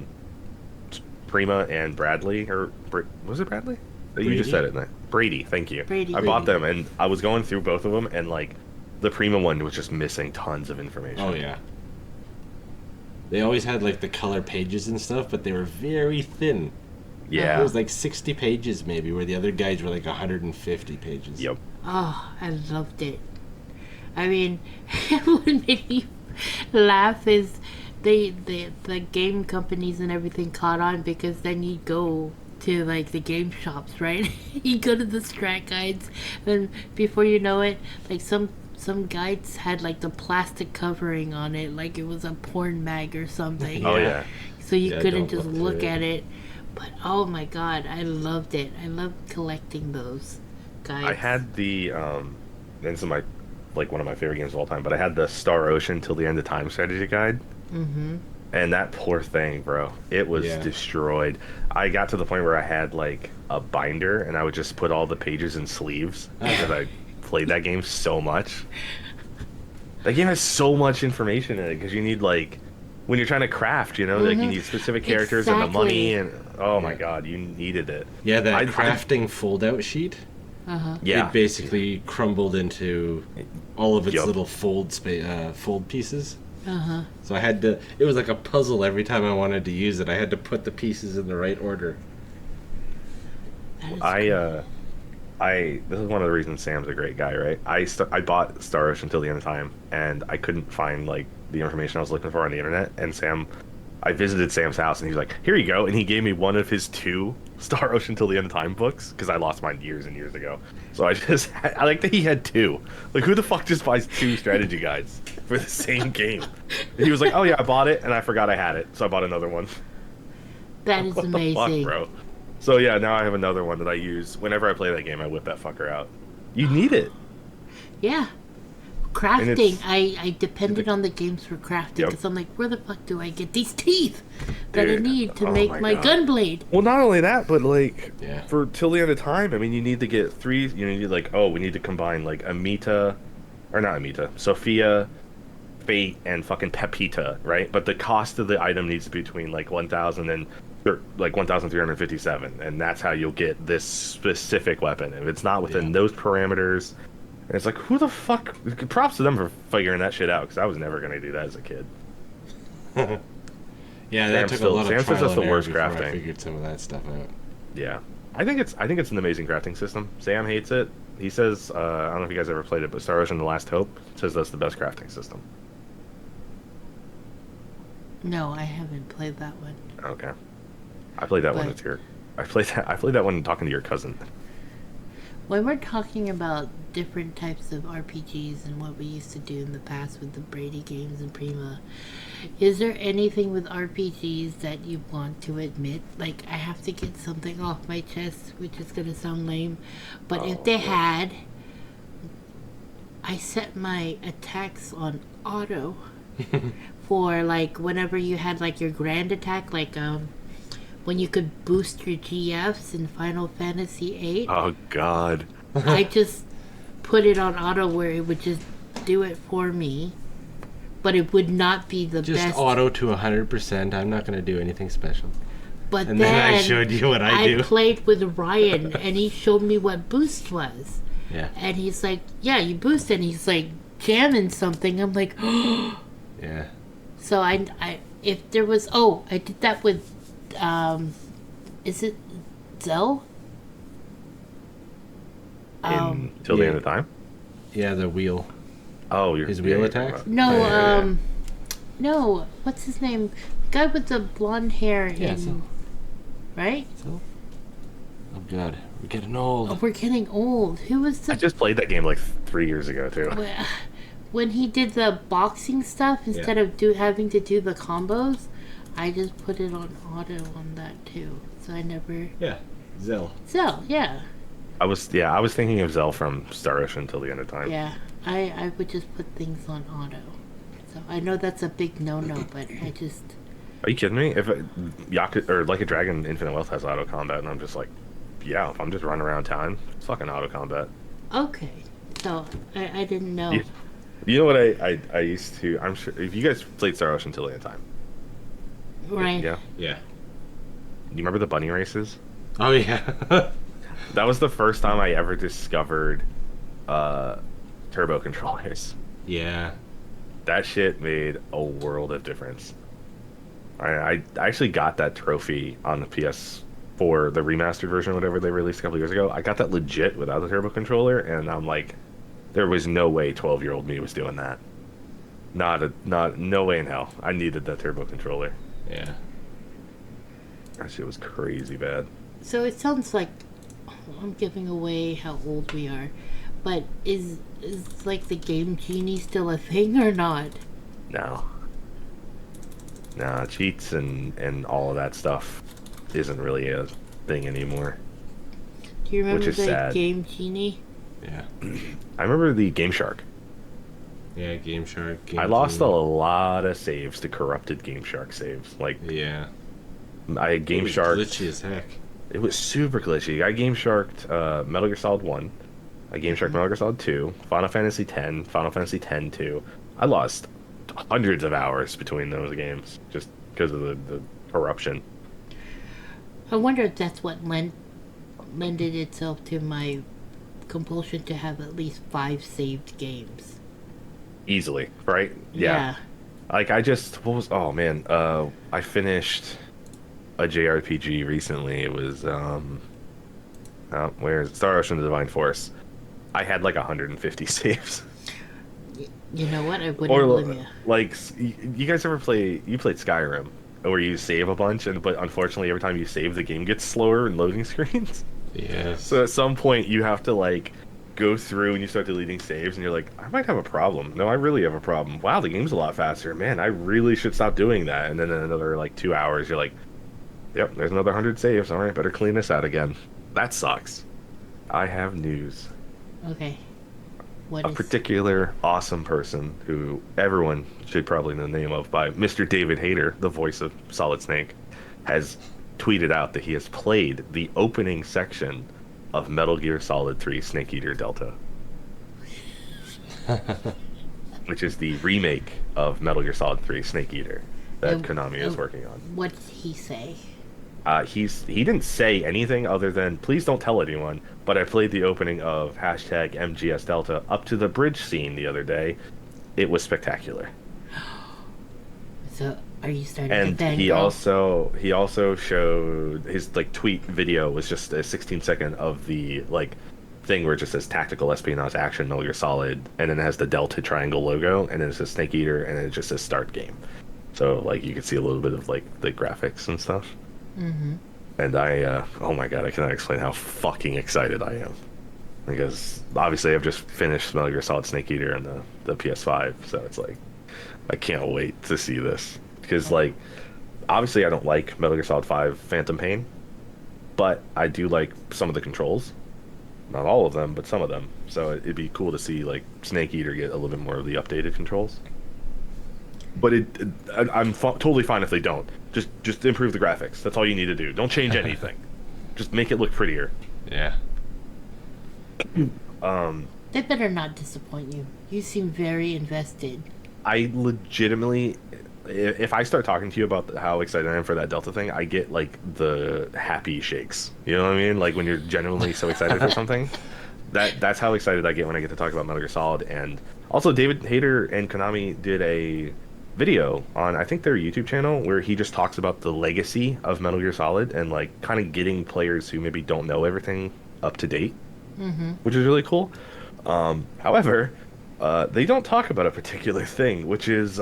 Prima and Bradley, or was it Bradley? You just Brady? said it. Brady, thank you. Brady. I bought them, and I was going through both of them, and like the Prima one was just missing tons of information. Oh, yeah. They always had, like, the color pages and stuff, but they were very thin. Yeah. It was like 60 pages, maybe, where the other guides were like 150 pages. Yep. Oh, I loved it. I mean, what made me laugh is the game companies and everything caught on, because then you go to like the game shops, right? You go to the strat guides, and before you know it, like some guides had like the plastic covering on it, like it was a porn mag or something. Oh yeah. So you Yeah, couldn't don't just look look through at it. it. But oh my god, I loved it. I loved collecting those guides. I had the this is my like one of my favorite games of all time, but I had the Star Ocean Till the End of Time strategy guide. Mm-hmm. And that poor thing, bro, it was Yeah. destroyed. I got to the point where I had like a binder, and I would just put all the pages in sleeves because I played that game so much. That game has so much information in it because you need like when you're trying to craft, you know, like you need specific characters and the money, and oh my god, you needed it. Yeah, that I- crafting fold-out sheet. Uh-huh. Yeah, It basically crumbled into all of its Yup. little fold pieces. Uh-huh. So I had to. It was like a puzzle every time I wanted to use it. I had to put the pieces in the right order. That is this is one of the reasons Sam's a great guy, right? I bought Star Ocean Till the End of Time, and I couldn't find like the information I was looking for on the internet. And I visited Sam's house, and he was like, "Here you go," and he gave me one of his 2 Star Ocean Till the End of Time books because I lost mine years and years ago. So I like that he had 2. Like, who the fuck just buys 2 strategy guides for the same game? And he was like, "Oh yeah, I bought it, and I forgot I had it, so I bought another one." That is What the amazing. fuck, bro? So yeah, now I have another one that I use whenever I play that game. I whip that fucker out. You need it. Yeah. Crafting. it's- I depended on the games for crafting Yep. because I'm like, where the fuck do I get these teeth that I Dude, need to oh make my my God. gunblade? Well, not only that, but like Yeah. for Till the End of Time, I mean, you need to get 3. You need like, oh, we need to combine like Amita, or not Amita, Sophia, Fate, and fucking Pepita, right? But the cost of the item needs to be between like 1,000 and like 1,357, and that's how you'll get this specific weapon. If it's not within Yeah. those parameters, And it's like, who the fuck? Props to them for figuring that shit out, because I was never gonna do that as a kid. Yeah, Sam that took a still- lot Sam of says trial that's and the error worst before I crafting. figured some of that stuff out. Yeah, I think it's an amazing crafting system. Sam hates it. He says, I don't know if you guys ever played it, but Star Ocean: The Last Hope says that's the best crafting system. No, I haven't played that one. Okay, I played that one But- with your. I played that one talking to your cousin. When we're talking about different types of RPGs and what we used to do in the past with the Brady games and Prima, is there anything with RPGs that you want to admit? Like, I have to get something off my chest, which is going to sound lame, but if they had, I set my attacks on auto for, like, whenever you had, like, your grand attack, like, when you could boost your GFs in Final Fantasy VIII. Oh God. I just put it on auto where it would just do it for me, but it would not be the Just best. auto to 100%. I'm not going to do anything special. But And then then I showed you what I do. played with Ryan, and he showed me what boost was, Yeah. and he's like, "Yeah, you boost," and he's like jamming something. I'm like, Yeah. so I if there was I did that with, is it Zell? Till the yeah. end of time. Yeah, the wheel. Oh, His wheel you're attack? talking No, Yeah. no, what's his name? Guy with the blonde hair Yeah, in, so- right? So? Oh, God. We're getting old. Oh, we're getting old. Who was I the just played that game like 3 years ago too. when he did the boxing stuff instead of having to do the combos? I just put it on auto on that too, so I never. Yeah. Zell. So yeah, I was thinking of Zell from Star Ocean Till the End of Time. yeah. I would just put things on auto. So I know that's a big no-no, but I just. Are you kidding me? If Yaku or Like a Dragon Infinite Wealth has auto combat, and I'm just like, yeah, if I'm just running around town, it's fucking auto combat. Okay, so I didn't know. Yeah. You know what I used to? I'm sure if you guys played Star Ocean Till the End of Time. Right. Yeah. Yeah. You remember the bunny races? Oh, yeah. That was the first time I ever discovered turbo controllers. Yeah. That shit made a world of difference. I actually got that trophy on the PS4, the remastered version, whatever they released a couple years ago. I got that legit without the turbo controller, and I'm like, there was no way 12-year-old me was doing that. No way in hell. I needed that turbo controller. Yeah. That shit was crazy bad. So it sounds like I'm giving away how old we are, but is like the Game Genie still a thing or not? No. Nah, cheats and all of that stuff isn't really a thing anymore. Do you remember Which is the sad. Game Genie? Yeah. I remember the Game Shark. Yeah, Game Shark. Game I lost a Genie. lot of saves to corrupted Game Shark saves. Like, Yeah. I had It Game was Shark. glitchy as heck. It was super glitchy. I Game Sharked Metal Gear Solid 1. I Game Sharked Metal Gear Solid 2. Final Fantasy 10. Final Fantasy 10 2. I lost hundreds of hours between those games just because of the corruption. I wonder if that's what lended itself to my compulsion to have at least 5 saved games. Easily, right? Like oh man, I finished a JRPG recently. It was where's Star Ocean: The Divine Force. I had like 150 saves. You know what? I wouldn't Or blame you. like, you guys ever played Skyrim, where you save a bunch, but unfortunately every time you save, the game gets slower in loading screens. Yes. So at some point you have to like go through and you start deleting saves, and you're like, I might have a problem. No, I really have a problem. Wow, the game's a lot faster. Man, I really should stop doing that. And then in another like 2 hours, you're like, yep, there's another 100 saves. All right, better clean this out again. That sucks. I have news. Okay. What A is particular awesome person who everyone should probably know the name of by Mr. David Hayter, the voice of Solid Snake, has tweeted out that he has played the opening section of Metal Gear Solid 3 Snake Eater Delta. Which is the remake of Metal Gear Solid 3 Snake Eater that Konami is working on. what did he say? He didn't say anything other than please don't tell anyone. But I played the opening of hashtag MGS Delta up to the bridge scene the other day. It was spectacular. So, are you starting And to thank he also showed his like tweet video was just a 16-second of the like thing where it just says tactical espionage action Metal Gear Solid, and then it has the Delta triangle logo, and then it says Snake Eater, and then it just says start game. So like you can see a little bit of like the graphics and stuff. Mm-hmm. And oh my god, I cannot explain how fucking excited I am. Because obviously I've just finished Metal Gear Solid Snake Eater on the PS5, so it's like, I can't wait to see this. Because, like, obviously I don't like Metal Gear Solid 5 Phantom Pain, but I do like some of the controls. Not all of them, but some of them. So it'd be cool to see, like, Snake Eater get a little bit more of the updated controls. But I'm totally fine if they don't. Just improve the graphics. That's all you need to do. Don't change anything. Just make it look prettier. Yeah. They better not disappoint you. You seem very invested. I legitimately, if I start talking to you about how excited I am for that Delta thing, I get like the happy shakes. You know what I mean? Like when you're genuinely so excited for something. That's how excited I get when I get to talk about Metal Gear Solid. And also, David Hayter and Konami did a video on, I think, their YouTube channel where he just talks about the legacy of Metal Gear Solid and like kind of getting players who maybe don't know everything up to date, which is really cool. However, they don't talk about a particular thing, which is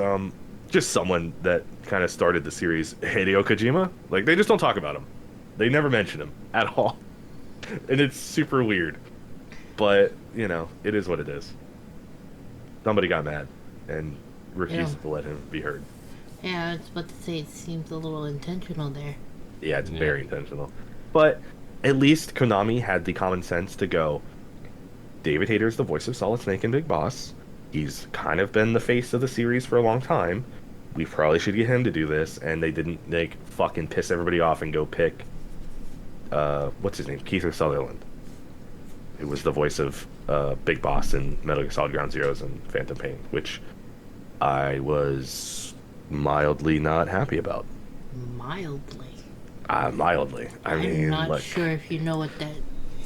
just someone that kind of started the series, Hideo Kojima. Like, they just don't talk about him. They never mention him at all. And it's super weird. But, you know, it is what it is. Somebody got mad and refused to let him be heard. Yeah, I was about to say it seems a little intentional there. Yeah, it's very intentional. But at least Konami had the common sense to go, David Hayter's the voice of Solid Snake and Big Boss. He's kind of been the face of the series for a long time. We probably should get him to do this. And they didn't, like, fucking piss everybody off and go pick, what's his name? Kiefer Sutherland. Who was the voice of Big Boss in Metal Gear Solid Ground Zeroes and Phantom Pain, which I was mildly not happy about. Mildly? Mildly. I mean, I'm not like, sure if you know what that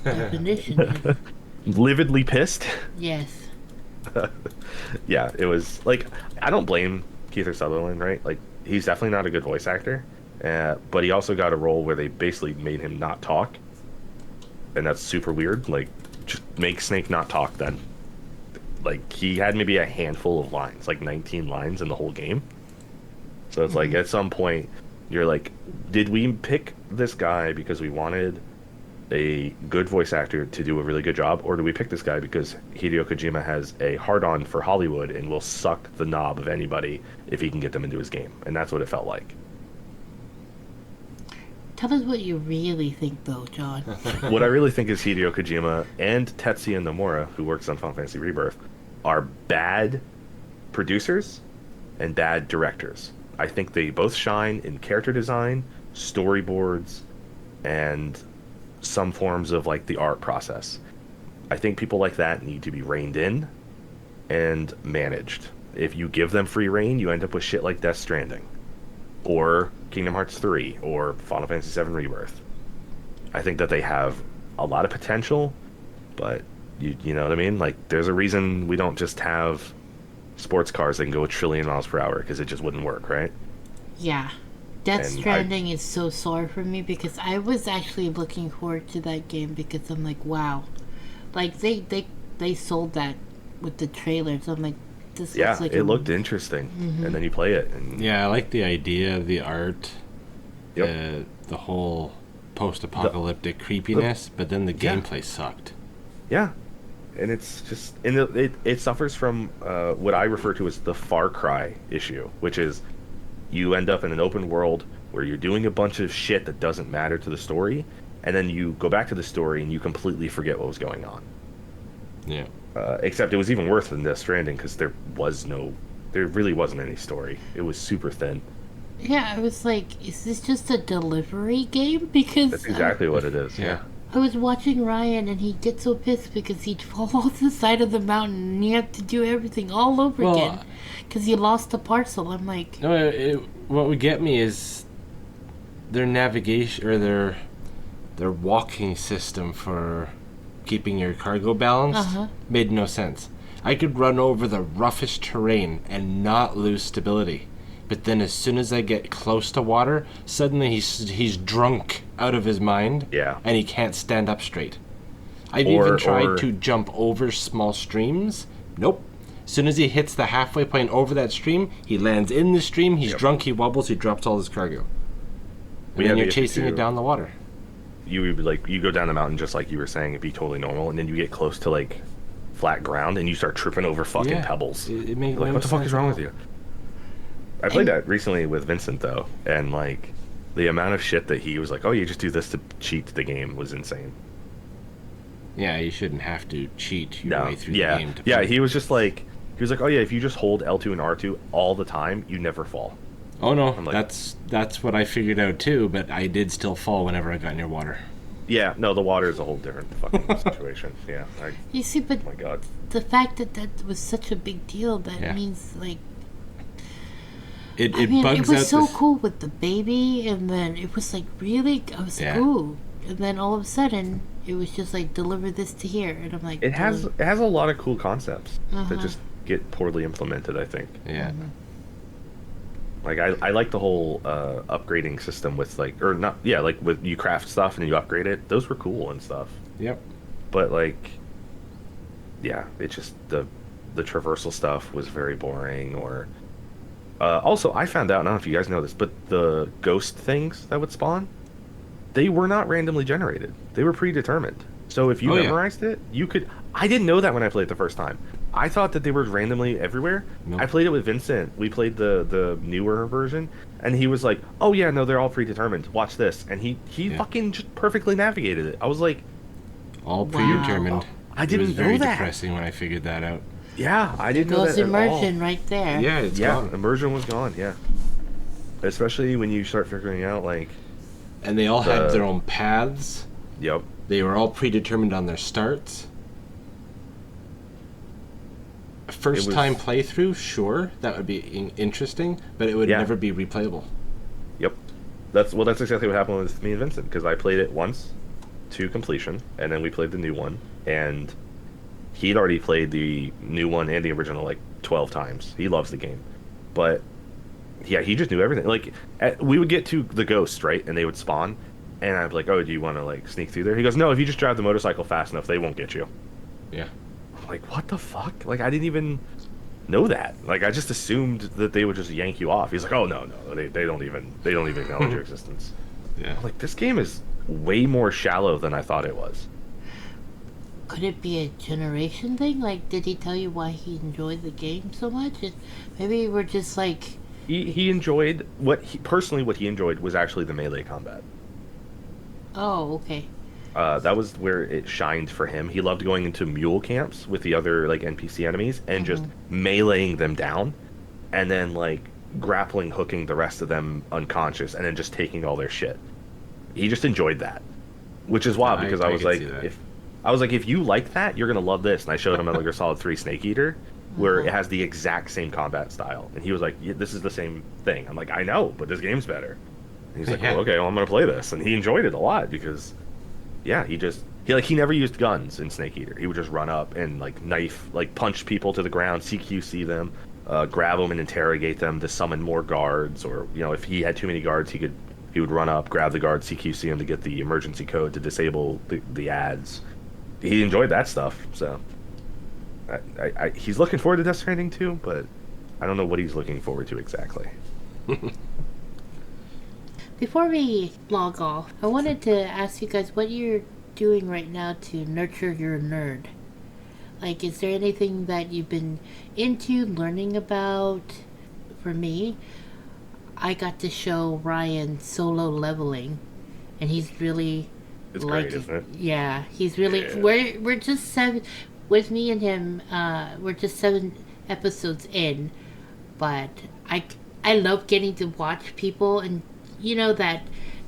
definition is. Lividly pissed? Yes. Yeah, it was, like, I don't blame Kiefer Sutherland, right? Like, he's definitely not a good voice actor, but he also got a role where they basically made him not talk, and that's super weird. Like, just make Snake not talk then. Like, he had maybe a handful of lines, like 19 lines in the whole game. So it's like, at some point, you're like, did we pick this guy because we wanted a good voice actor to do a really good job, or do we pick this guy because Hideo Kojima has a hard-on for Hollywood and will suck the knob of anybody if he can get them into his game? And that's what it felt like. Tell us what you really think, though, John. What I really think is Hideo Kojima and Tetsuya Nomura, who works on Final Fantasy Rebirth, are bad producers and bad directors. I think they both shine in character design, storyboards, and some forms of like the art process. I think people like that need to be reined in and managed. If you give them free rein, you end up with shit like Death Stranding or Kingdom Hearts 3 or Final Fantasy 7 Rebirth. I think that they have a lot of potential, but you know what I mean? Like, there's a reason we don't just have sports cars that can go a trillion miles per hour, because it just wouldn't work, right? Yeah. Death And Stranding is so sore for me because I was actually looking forward to that game because I'm like, wow. Like, they sold that with the trailers. I'm like, this Yeah, looks like it looked interesting. And then you play it. And Yeah, I like the idea of the art, Yep. the whole post-apocalyptic creepiness, but then the Yeah. gameplay sucked. Yeah. And it's just, and it suffers from what I refer to as the Far Cry issue, which is you end up in an open world where you're doing a bunch of shit that doesn't matter to the story, and then you go back to the story and you completely forget what was going on. Yeah. Except it was even worse than Death Stranding, because there really wasn't any story. It was super thin. Yeah, I was like, is this just a delivery game? Because That's exactly what it is. Yeah. I was watching Ryan and he'd get so pissed because he'd fall off the side of the mountain and he had to do everything all over again because he lost the parcel. I'm like, No, what would get me is their navigation or their walking system for keeping your cargo balanced made no sense. I could run over the roughest terrain and not lose stability. But then as soon as I get close to water, suddenly he's drunk out of his mind. Yeah. And he can't stand up straight. I've even tried to jump over small streams. Nope. As soon as he hits the halfway point over that stream, he lands in the stream, he's drunk, he wobbles, he drops all his cargo. And then you're chasing it down the water. You go down the mountain just like you were saying, it'd be totally normal, and then you get close to like flat ground and you start tripping over fucking pebbles. It makes like, no what the fuck is wrong with sense. you? I played that recently with Vincent though, and like the amount of shit that he was like, "Oh, you just do this to cheat the game," was insane. Yeah, you shouldn't have to cheat your way through the game. He was just like, "Oh yeah, if you just hold L2 and R2 all the time, you never fall." Oh no, I'm like, that's what I figured out too, but I did still fall whenever I got near water. Yeah, no, the water is a whole different fucking situation. Yeah. You see, but oh my god. the fact that was such a big deal, that means like. It it was so cool with the baby, and then it was like really. I was like, ooh, and then all of a sudden it was just like deliver this to here, and I'm like, it has a lot of cool concepts that just get poorly implemented, I think. Yeah. Like I like the whole upgrading system with like, or not, yeah, like with you craft stuff and you upgrade it. Those were cool and stuff. Yep. But like, yeah, it just the traversal stuff was very boring. Or also, I found out, I don't know if you guys know this, but the ghost things that would spawn, they were not randomly generated. They were predetermined. So if you memorized it, you could. I didn't know that when I played it the first time. I thought that they were randomly everywhere. Nope. I played it with Vincent. We played the newer version, and he was like, "Oh yeah, no, they're all predetermined. Watch this," and he fucking just perfectly navigated it. I was like, all predetermined. I didn't know that. It was very depressing when I figured that out. Yeah, I didn't know that at all. Immersion right there. Yeah, it's gone. Immersion was gone. Yeah, especially when you start figuring out like. And they all had their own paths. Yep. They were all predetermined on their starts. First time playthrough, sure, that would be interesting, but it would never be replayable. Yep. That's exactly what happened with me and Vincent, because I played it once to completion, and then we played the new one, and he'd already played the new one and the original like 12 times. He loves the game. But yeah, he just knew everything. Like we would get to the ghosts, right? And they would spawn, and I'd be like, "Oh, do you want to like sneak through there?" He goes, "No, if you just drive the motorcycle fast enough, they won't get you." Yeah. Like, what the fuck? Like, I didn't even know that. Like, I just assumed that they would just yank you off. He's like, "Oh no, they don't even acknowledge your existence." Yeah. I'm like, this game is way more shallow than I thought it was. Could it be a generation thing? Like, did he tell you why he enjoyed the game so much? Maybe we're just like. He enjoyed what he enjoyed was actually the melee combat. Oh, okay. That was where it shined for him. He loved going into mule camps with the other like NPC enemies and just meleeing them down, and then like grappling hooking the rest of them unconscious, and then just taking all their shit. He just enjoyed that, which is wild because I was like, if you like that, you're gonna love this. And I showed him Metal Gear Solid 3 Snake Eater, where it has the exact same combat style, and he was like, "This is the same thing." I'm like, "I know, but this game's better." And he's like, "Well, okay, well, I'm gonna play this," and he enjoyed it a lot because. Yeah, he never used guns in Snake Eater. He would just run up and like punch people to the ground, CQC them, grab them and interrogate them to summon more guards. Or if he had too many guards, he would run up, grab the guard, CQC him to get the emergency code to disable the ads. He enjoyed that stuff. So he's looking forward to Death Stranding too, but I don't know what he's looking forward to exactly. Before we log off, I wanted to ask you guys what you're doing right now to nurture your nerd. Like, is there anything that you've been into, learning about? For me, I got to show Ryan Solo Leveling, and he's really it's great, isn't it? Yeah, he's really. Yeah. We're just 7 with me and him. We're just 7 episodes in, but I love getting to watch people and. That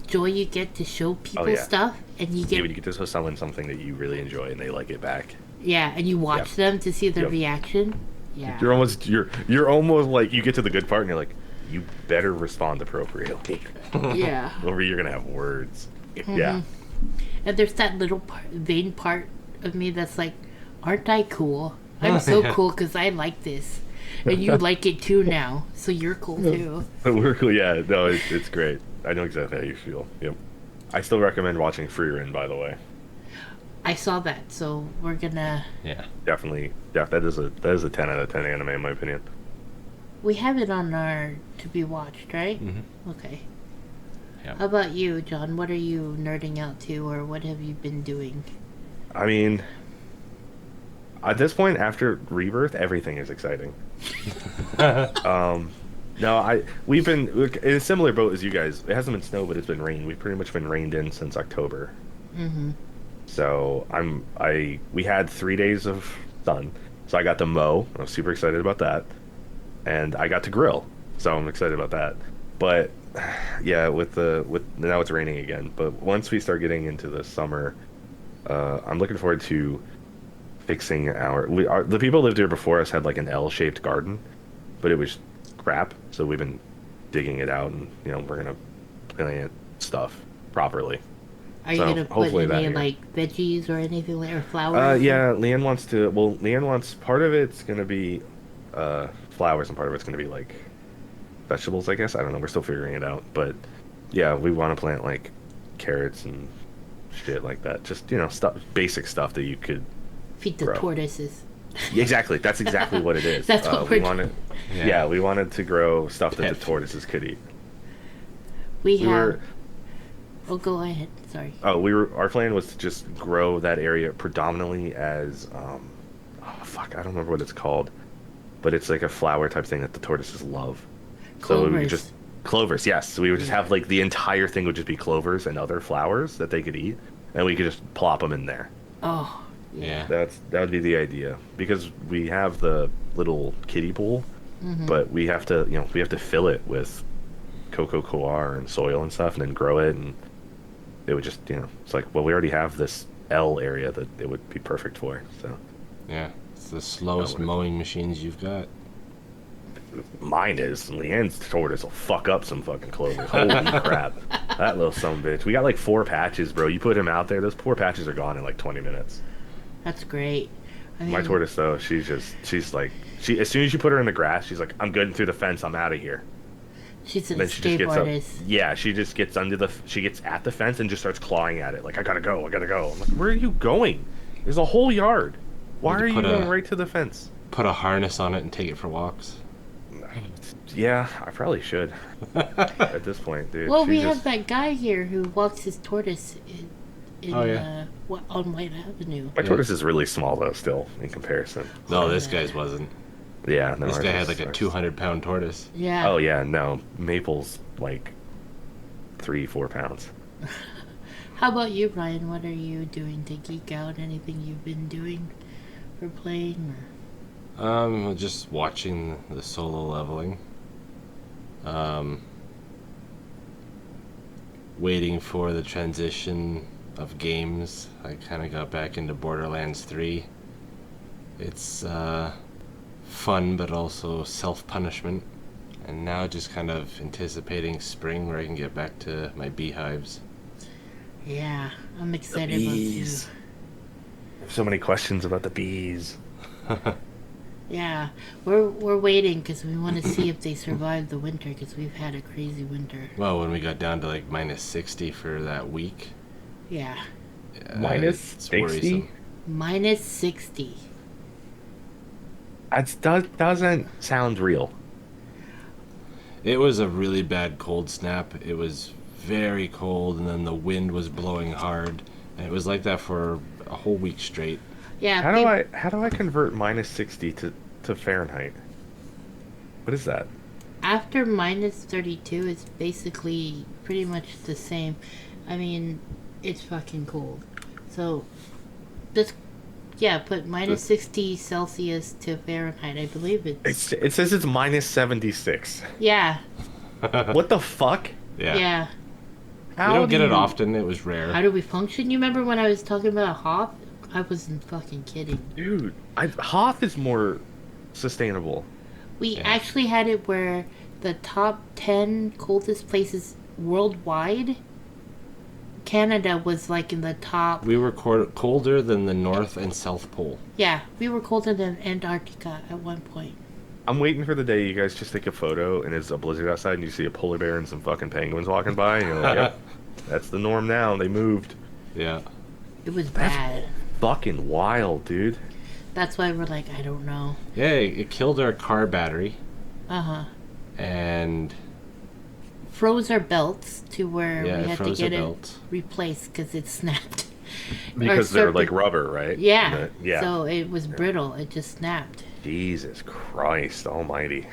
joy you get to show people stuff, and you get to show someone something that you really enjoy and they like it back. Yeah, and you watch them to see their reaction. Yeah, you're almost like you get to the good part and you're like, you better respond appropriately, Yeah. or you're gonna have words. Yeah. And there's that little vain part of me that's like, aren't I cool? I'm so cool because I like this. And you like it too now, so you're cool too. But we're cool. Yeah, no, it's great. I know exactly how you feel. Yep. I still recommend watching Frieren, by the way. I saw that, so we're gonna... Yeah. Definitely. Yeah, that is a 10 out of 10 anime in my opinion. We have it on our to be watched, right? Mm-hmm. Okay. Yeah. How about you, John? What are you nerding out to, or what have you been doing? I mean, at this point, after Rebirth, everything is exciting. No, we've been in a similar boat as you guys. It hasn't been snow, but it's been rain. We've pretty much been rained in since October. Mm-hmm. So we had 3 days of sun. So I got to mow. I was super excited about that, and I got to grill. So I'm excited about that. But yeah, with now it's raining again. But once we start getting into the summer, I'm looking forward to fixing the people who lived here before us had like an L-shaped garden, but it was crap. So we've been digging it out, and we're gonna plant stuff properly. Are you So, gonna put hopefully that any here. like veggies or anything like, or flowers? Yeah, Leanne wants to. Well, Leanne wants part of it's gonna be flowers, and part of it's gonna be like vegetables. I guess I don't know. We're still figuring it out, but yeah, we want to plant like carrots and shit like that. Just stuff, basic stuff that you could. Feed the grow. tortoises. Exactly. That's exactly what it is. That's what we we're wanted. Yeah. Yeah, we wanted to grow stuff that Pet. the tortoises could eat. We We have. were. Oh, go ahead. Sorry. Our plan was to just grow that area predominantly as oh fuck, I don't remember what it's called, but it's like a flower type thing that the tortoises love. So we Clovers. could just clovers, yes. So we would just have like the entire thing would just be clovers and other flowers that they could eat, and we could just plop them in there. Oh, Yeah. yeah. That would be the idea, because we have the little kiddie pool, but we have to fill it with cocoa coir and soil and stuff, and then grow it, and it would just it's like, well, we already have this L area that it would be perfect for. So Yeah. It's the slowest No, mowing machines you've got. mine is Leanne's tortoise will fuck up some fucking clovers. Holy crap, that little son of a bitch. We got like 4 patches, bro. You put him out there, those 4 patches are gone in like 20 minutes. That's great. I mean, My tortoise though, she's like, as soon as you put her in the grass, she's like, I'm good through the fence, I'm out of here. she's an And then she just escape gets up. artist. Yeah, she just gets she gets at the fence and just starts clawing at it. Like, I gotta go. I'm like, where are you going? There's a whole yard. Why Need to are you put going a- right to the fence? Put a harness on it and take it for walks. Yeah, I probably should. At this point, dude. Well, She we just- have that guy here who walks his tortoise in Oh, yeah. on White Avenue. My tortoise is really small though, still in comparison. No, this guy's wasn't. Yeah, no. This ours guy is- had like a ours- 200-pound tortoise. Yeah. Oh yeah, no. Maple's like 3-4 pounds. How about you, Brian? What are you doing to geek out? Anything you've been doing or playing? Just watching the solo leveling. Waiting for the transition of games. I kind of got back into Borderlands 3. It's fun, but also self-punishment. And now just kind of anticipating spring where I can get back to my beehives. Yeah, I'm excited about you. So many questions about the bees. Yeah, we're waiting because we want to see if they survive the winter because we've had a crazy winter. Well, when we got down to like minus 60 for that week. Yeah, Minus it's 60? worrisome. minus 60. That doesn't sound real. It was a really bad cold snap. It was very cold, and then the wind was blowing hard, and it was like that for a whole week straight. Yeah, How do I convert minus 60 to Fahrenheit? What is that? after minus 32, it's basically pretty much the same. I mean, it's fucking cold. So, just, yeah, put minus 60 Celsius to Fahrenheit. I believe it's. It says it's minus 76. Yeah, What the fuck? yeah. We don't get it often. It was rare. How do we function? You remember when I was talking about Hoth? I wasn't fucking kidding. Dude, Hoth is more sustainable. We Yeah. actually had it where the top 10 coldest places worldwide, Canada was like in the top. We were colder than the North and South Pole. Yeah, we were colder than Antarctica at one point. I'm waiting for the day you guys just take a photo and it's a blizzard outside and you see a polar bear and some fucking penguins walking by and you're like, yep, that's the norm now. They moved. Yeah. It was bad. Fucking wild, dude. That's why we're like, I don't know. Yeah, it killed our car battery Uh-huh. and Froze our belts to where yeah, we it had to froze our get it belt. replaced because it snapped. Because Or they're serpent- like rubber, right? Yeah. And yeah. So it was brittle. It just snapped. Jesus Christ almighty.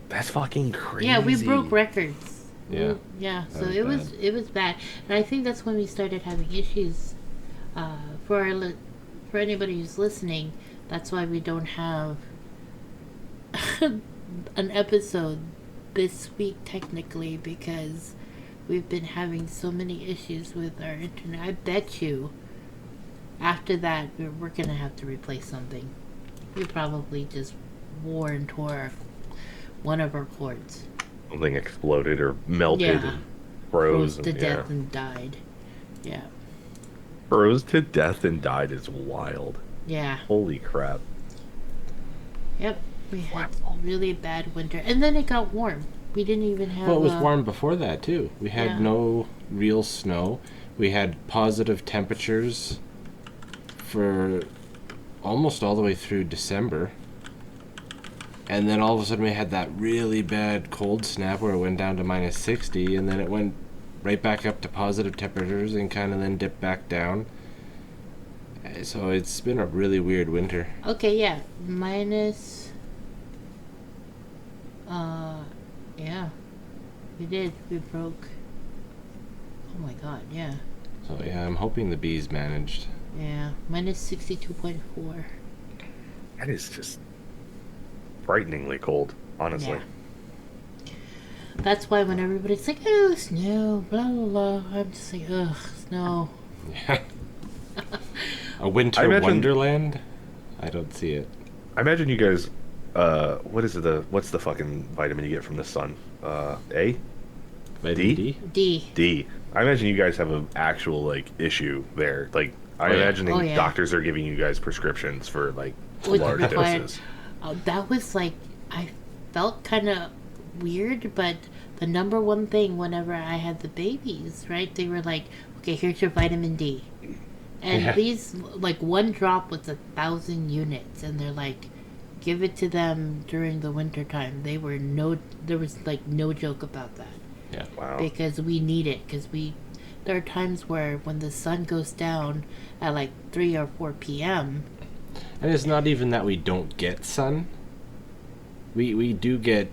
That's fucking crazy. Yeah, we broke records. Yeah. Yeah. So was it was bad, and I think that's when we started having issues. For for anybody who's listening, that's why we don't have an episode this week technically, because we've been having so many issues with our internet. I bet you after that we're gonna have to replace something. We probably just wore and tore one of our cords. Something exploded or melted Yeah. and froze. To and- death yeah. and died. Yeah. Froze to death and died is wild. Yeah. Holy crap. Yep. We had really bad winter. And then it got warm. We didn't even have Well, it was warm before that too. We had Yeah. no real snow. We had positive temperatures for almost all the way through December. And then all of a sudden we had that really bad cold snap where it went down to minus 60, and then it went right back up to positive temperatures and kind of then dipped back down. So it's been a really weird winter. Okay, yeah. Minus yeah. We did. We broke. Oh my god, yeah. So yeah, I'm hoping the bees managed. Yeah. Minus 62.4. That is just frighteningly cold, honestly. Yeah. That's why when everybody's like, oh, snow, blah, blah, blah, I'm just like, ugh, snow. Yeah. A winter I imagine- wonderland? I don't see it. I imagine you guys, what's the fucking vitamin you get from the sun? A? Vitamin D? D? D. I imagine you guys have an actual, like, issue there. Like, I'm Oh, yeah. imagining Oh, yeah. doctors are giving you guys prescriptions for, like, With large required- doses. That was like, I felt kind of weird, but the number one thing whenever I had the babies, right, they were like, okay, here's your vitamin D. And Yeah. these, like, one drop was 1,000 units, and they're like, give it to them during the winter time. There was like no joke about that. Yeah. Wow. Because we need it, because there are times where when the sun goes down at like 3 or 4 p.m., And it's not even that we don't get sun. We do get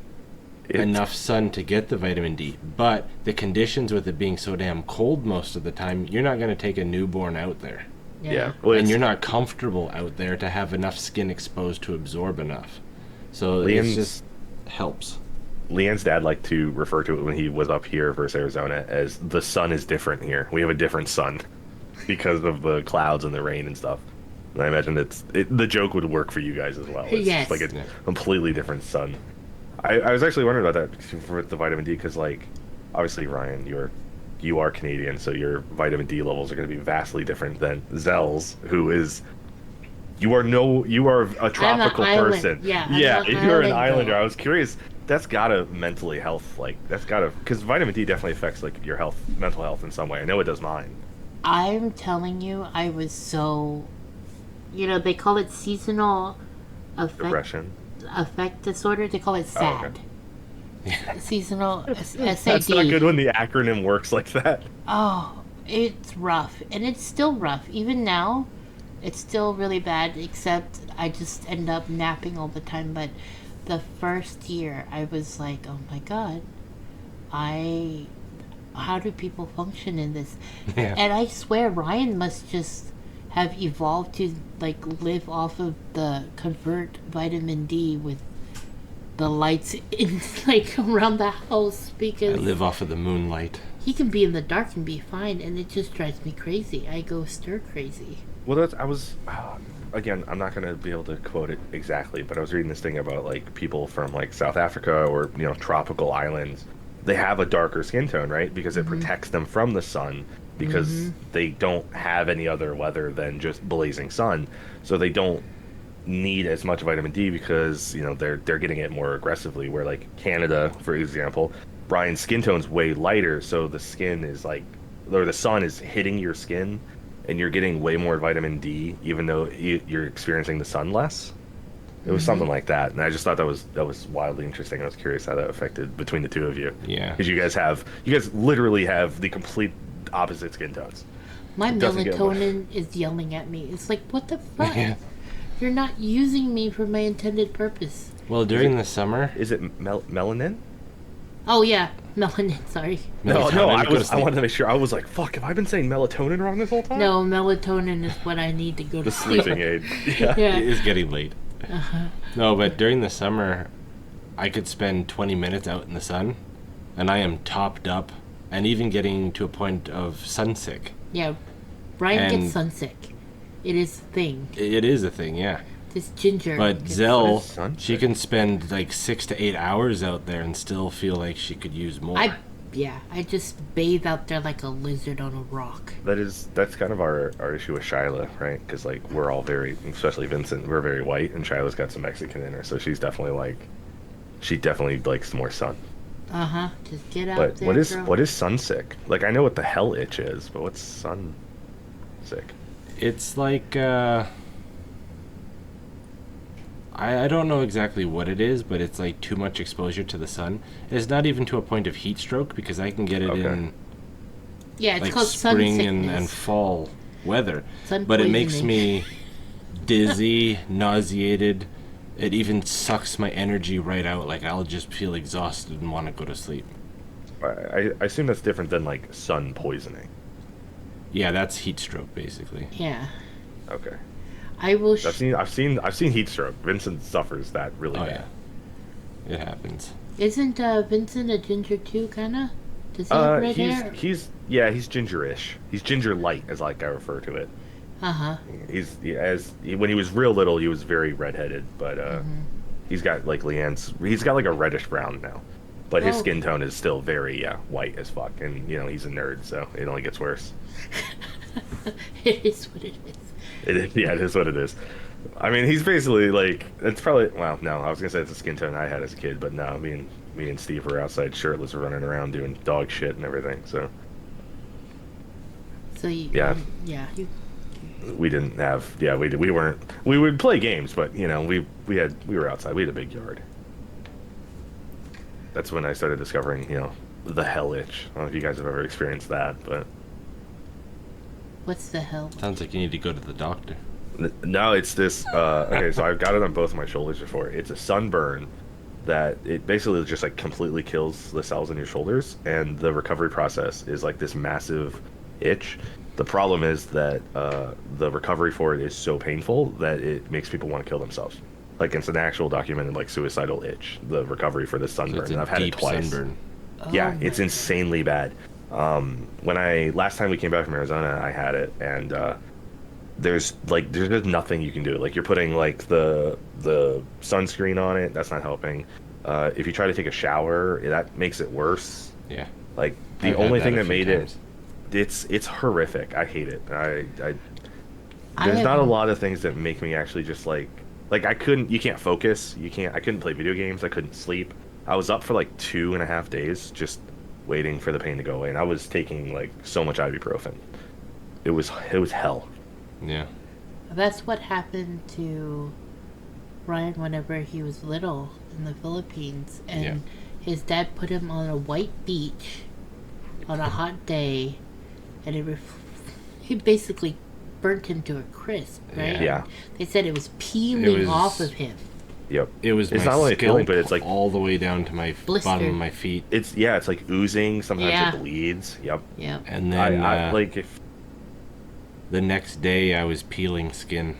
enough sun to get the vitamin D, but the conditions with it being so damn cold most of the time, you're not going to take a newborn out there. Yeah. Well, And it's- you're not comfortable out there to have enough skin exposed to absorb enough. So Liam's- it just helps. Leanne's dad liked to refer to it when he was up here versus Arizona as the sun is different here. We have a different sun because of the clouds and the rain and stuff. And I imagine the joke would work for you guys as well. It's Yes. like a Yeah. completely different sun. I was actually wondering about that for the vitamin D because, like, obviously, Ryan, you are Canadian, so your vitamin D levels are going to be vastly different than Zell's, who is. You are a tropical island. person. Yeah, I'm yeah. an You're an island islander. girl. I was curious. That's gotta mentally health because vitamin D definitely affects like your health, mental health in some way. I know it does mine. I'm telling you, I was so, they call it seasonal Depression. affect disorder. They call it Oh, okay. SAD. Seasonal SAD. That's not good when the acronym works like that. Oh, it's rough, and it's still rough. Even now, it's still really bad. Except I just end up napping all the time. But the first year, I was like, oh my god, how do people function in this? Yeah. And I swear Ryan must just have evolved to like live off of the convert vitamin D with the lights in like around the house I because live off of the moonlight. He can be in the dark and be fine, and it just drives me crazy. I go stir crazy. Well, that's I was again. I'm not gonna be able to quote it exactly, but I was reading this thing about like people from like South Africa or tropical islands. They have a darker skin tone, right? Because it protects them from the sun. Because they don't have any other weather than just blazing sun, so they don't need as much vitamin D because they're getting it more aggressively. Where like Canada, for example, Brian's skin tone's way lighter, so the skin is like, or the sun is hitting your skin, and you're getting way more vitamin D, even though you're experiencing the sun less. It was something like that, and I just thought that was wildly interesting. I was curious how that affected between the two of you. Yeah, because you guys literally have the complete opposite skin tones. My melatonin is yelling at me. It's like, what the fuck? Yeah. You're not using me for my intended purpose. Well, during the summer... Is it melanin? Oh, yeah. Melanin, sorry. No, I wanted to make sure. I was like, fuck, have I been saying melatonin wrong this whole time? No, melatonin is what I need to go to sleep. The sleeping aid. Yeah. Yeah. It is getting late. No, but during the summer, I could spend 20 minutes out in the sun, and I am topped up, and even getting to a point of sunsick. Yeah. Brian And- gets sunsick. It is a thing. It is a thing, yeah. This ginger. But gets Zell, What is sunsick? she can spend like 6 to 8 hours out there and still feel like she could use more. I just bathe out there like a lizard on a rock. That's kind of our issue with Shyla, right? Because like we're all very, especially Vincent, we're very white, and Shyla's got some Mexican in her, so she definitely likes more sun. Just get out But there, what is girl. sunsick? Like I know what the hell itch is, but what's sun sick? It's like, I don't know exactly what it is, but it's like too much exposure to the sun. It's not even to a point of heat stroke, because I can get it Okay. in Yeah, it's like called sun spring sickness. and fall weather. Sun But it makes poisoning. me dizzy, nauseated. It even sucks my energy right out. Like I'll just feel exhausted and want to go to sleep. I assume that's different than like sun poisoning. Yeah, that's heat stroke basically. Yeah. Okay. I will... I've seen heat stroke. Vincent suffers that really Oh bad. yeah, it happens. Isn't Vincent a ginger too, kinda? Does he have red hair? He's gingerish. He's ginger light, as like I refer to it. When he was real little, he was very redheaded, but he's got like he's got like a reddish brown now, but his Oh. skin tone is still very white as fuck, and he's a nerd, so it only gets worse. It is what it is. It is what it is. I mean, he's basically like, it's probably, well, no, I was gonna say it's a skin tone I had as a kid, but no, me and Steve were outside shirtless, running around doing dog shit and everything, so So you... Yeah. You, we didn't have, we would play games, but we were outside, we had a big yard. That's when I started discovering, the hell itch. I don't know if you guys have ever experienced that, but what's the hell? Sounds like you need to go to the doctor. no, it's this, okay, so I've got it on both my shoulders before. It's a sunburn that it basically just like completely kills the cells in your shoulders, and the recovery process is like this massive itch. The problem is that the recovery for it is so painful that it makes people want to kill themselves. Like it's an actual documented like suicidal itch. The recovery for this So sunburn, it's and a I've had it deep twice. sunburn. Yeah, Oh it's my- insanely bad. Last time we came back from Arizona, I had it, and there's just nothing you can do. Like you're putting like the sunscreen on it, that's not helping. If you try to take a shower, that makes it worse. Yeah. Like the I've had only that thing a that few made times. it's horrific. I hate it. I There's not a haven't- lot of things that make me actually just like you can't focus. I couldn't play video games. I couldn't sleep. I was up for like 2.5 days just waiting for the pain to go away, and I was taking like so much ibuprofen. It was hell. Yeah. That's what happened to Ryan whenever he was little in the Philippines, and Yeah. his dad put him on a white beach on a hot day, and he basically burnt him to a crisp, right? Yeah. They said it was peeling was- off of him. Yep. It was It's my not only scalp peeling, but it's like all the way down to my Blister. bottom of my feet. it's like oozing. Sometimes Yeah. it bleeds. Yep. Yeah. And then I like if the next day I was peeling skin.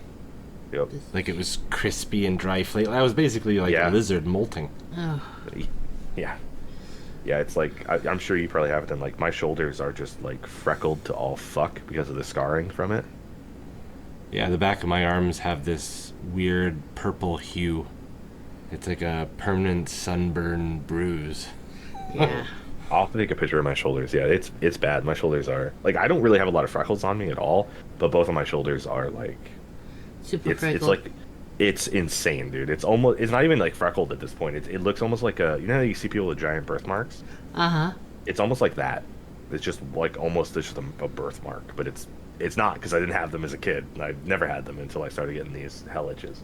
yep. Like it was crispy and dry flake. I was basically like Yeah. a lizard molting. Oh, Yeah. Yeah, it's like I'm sure you probably have it. Then like my shoulders are just like freckled to all fuck because of the scarring from it. Yeah, the back of my arms have this weird purple hue. It's like a permanent sunburn bruise. Yeah. I'll have to take a picture of my shoulders. Yeah, it's bad. My shoulders are like I don't really have a lot of freckles on me at all, but both of my shoulders are like Super it's freckled. like it's insane, dude. It's not even like freckled at this point. It looks almost like a you know how you see people with giant birthmarks. Uh-huh. It's almost like that. It's just like almost it's just a birthmark, but it's not because I didn't have them as a kid. I never had them until I started getting these hell itches,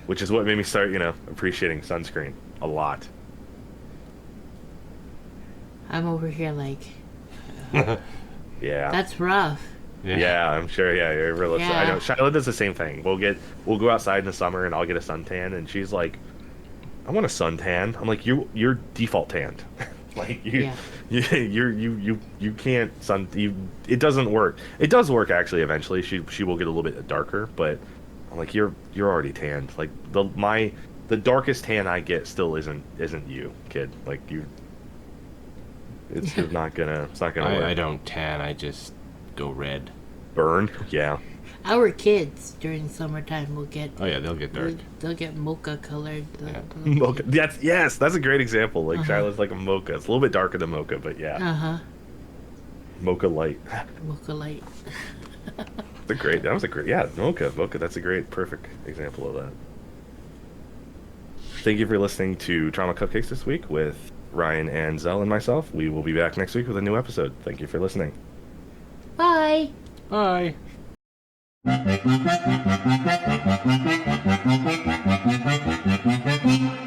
which is what made me start appreciating sunscreen a lot. I'm over here like, Yeah. that's rough. Yeah, I'm sure. Yeah, you're real. Yeah. I know. Shiloh does the same thing. We'll go outside in the summer, and I'll get a suntan, and she's like, "I want a suntan." I'm like, "You're default tanned. Like Yeah. you can't sun. It doesn't work. It does work actually. Eventually, she will get a little bit darker, but I'm like, you're already tanned. Like the darkest tan I get still isn't you, kid. Like you. It's not gonna work. I don't tan, I just go red. Burn. Yeah. Our kids during summertime will get Oh yeah, they'll get dark. they'll get mocha colored. Yeah. Mocha. That's a great example. Like Shiloh's like a mocha. It's a little bit darker than mocha, but yeah, Uh-huh. mocha light. Mocha light. That was a great. Yeah, mocha. That's a great, perfect example of that. Thank you for listening to Trauma Cupcakes this week with Ryan and Zell and myself. We will be back next week with a new episode. Thank you for listening. Bye. Bye. Thank you.